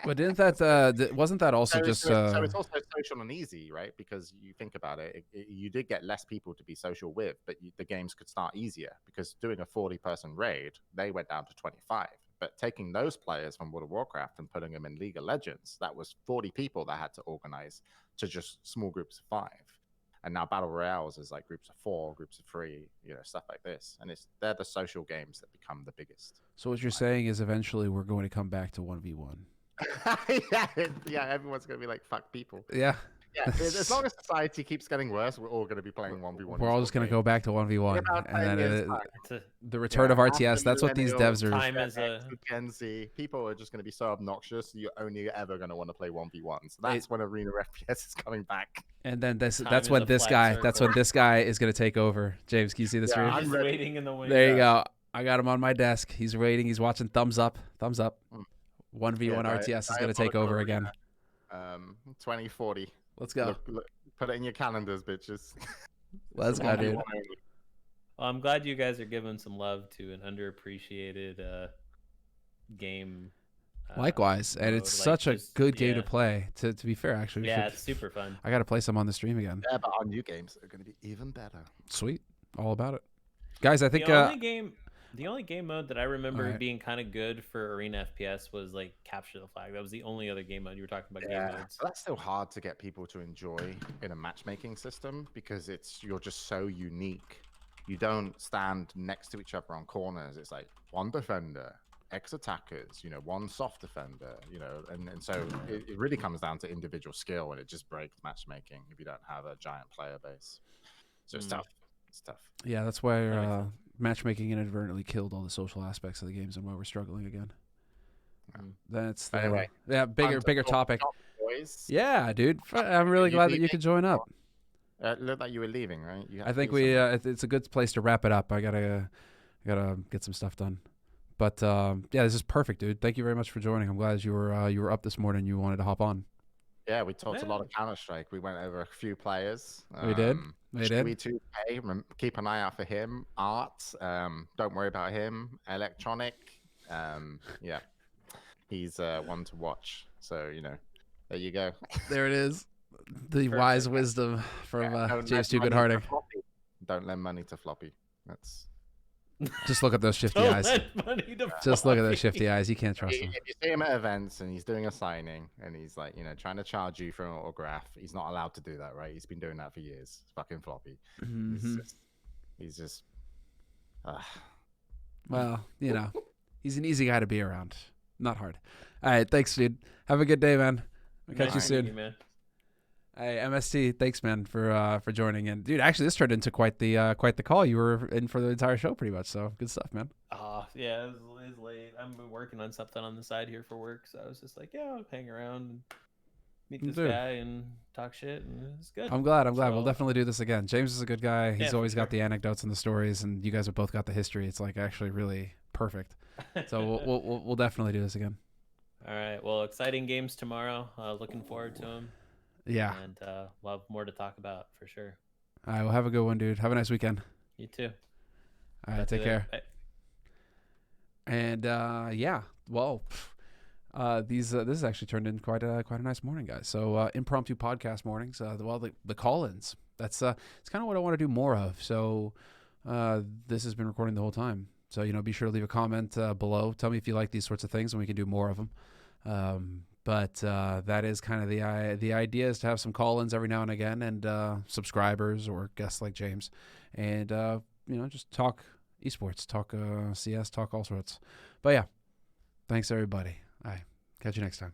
But didn't that wasn't that also just so it's also social and easy, right? Because you think about it, you did get less people to be social with, but the games could start easier because doing a 40-person raid, they went down to 25. But taking those players from World of Warcraft and putting them in League of Legends, that was 40 people that had to organize to just small groups of 5. And now Battle Royales is like groups of 4, groups of 3, stuff like this. And they're the social games that become the biggest. So what you're saying is eventually we're going to come back to 1v1. yeah, everyone's going to be like, fuck people. Yeah. Yeah, as long as society keeps getting worse, we're all going to be playing 1v1. We're all just going to go back to 1v1. And then the return of RTS, that's what these devs are. Time as a Gen Z, people are just going to be so obnoxious, you're only ever going to want to play 1v1. So that's when Arena FPS is coming back. And then that's when this guy is going to take over. James, can you see this stream? I'm waiting in the window. There you go. I got him on my desk. He's waiting. He's watching. Thumbs up. 1v1 RTS is going to take over again. 2040. Let's go. Look, put it in your calendars, bitches. Let's go, dude. Well, I'm glad you guys are giving some love to an underappreciated game. Likewise, and it's such a good game to play. To be fair, actually, it's super fun. I got to play some on the stream again. Yeah, but our new games are going to be even better. Sweet, all about it, guys. I think the only game mode that I remember being kind of good for Arena FPS was like Capture the Flag. That was the only other game mode you were talking about. Game modes. That's still hard to get people to enjoy in a matchmaking system because you're just so unique. You don't stand next to each other on corners. It's like one defender, X attackers, one soft defender, and so it really comes down to individual skill, and it just breaks matchmaking if you don't have a giant player base. So it's tough. It's tough. Yeah, that's why matchmaking inadvertently killed all the social aspects of the games, and why we're struggling again. That's anyway. Yeah, bigger topic. Yeah, dude, I'm really glad that you could join up. Looked like you were leaving, right? I think it's a good place to wrap it up. I gotta get some stuff done. But this is perfect, dude. Thank you very much for joining. I'm glad you were up this morning. You wanted to hop on. Yeah, we talked a lot of Counter-Strike. We went over a few players. We did. We keep an eye out for him. Art, don't worry about him. Electronic, he's one to watch. So there you go. There it is. The wise wisdom from James Too Good Harding. Don't lend money to Floppy. That's. Just look at those shifty eyes. Just look at those shifty eyes. You can't trust him. If you see him at events and he's doing a signing and he's like, trying to charge you for an autograph, he's not allowed to do that, right? He's been doing that for years. Fucking Floppy. Mm-hmm. He's just. Well, he's an easy guy to be around. Not hard. All right, thanks, dude. Have a good day, man. I'll catch you soon. Man. Hey, MST, thanks, man, for joining in, dude. Actually, this turned into quite the call. You were in for the entire show, pretty much. So good stuff, man. Yeah, it's late. I'm working on something on the side here for work, so I was just like, I'll hang around and meet this guy and talk shit, and it's good. I'm glad. We'll definitely do this again. James is a good guy. He's always got the anecdotes and the stories, and you guys have both got the history. It's like actually really perfect. So we'll definitely do this again. All right. Well, exciting games tomorrow. Looking forward to them. Yeah. And we'll have more to talk about for sure. All right. Well, have a good one, dude. Have a nice weekend. You too. All right. Take care. Bye. And this has actually turned in quite a nice morning, guys. So impromptu podcast mornings. The call-ins. That's it's kind of what I want to do more of. So this has been recording the whole time. So be sure to leave a comment below. Tell me if you like these sorts of things, and we can do more of them. But that is kind of the idea, is to have some call-ins every now and again, and subscribers or guests like James, and just talk esports, talk CS, talk all sorts. But yeah, thanks everybody. All right, catch you next time.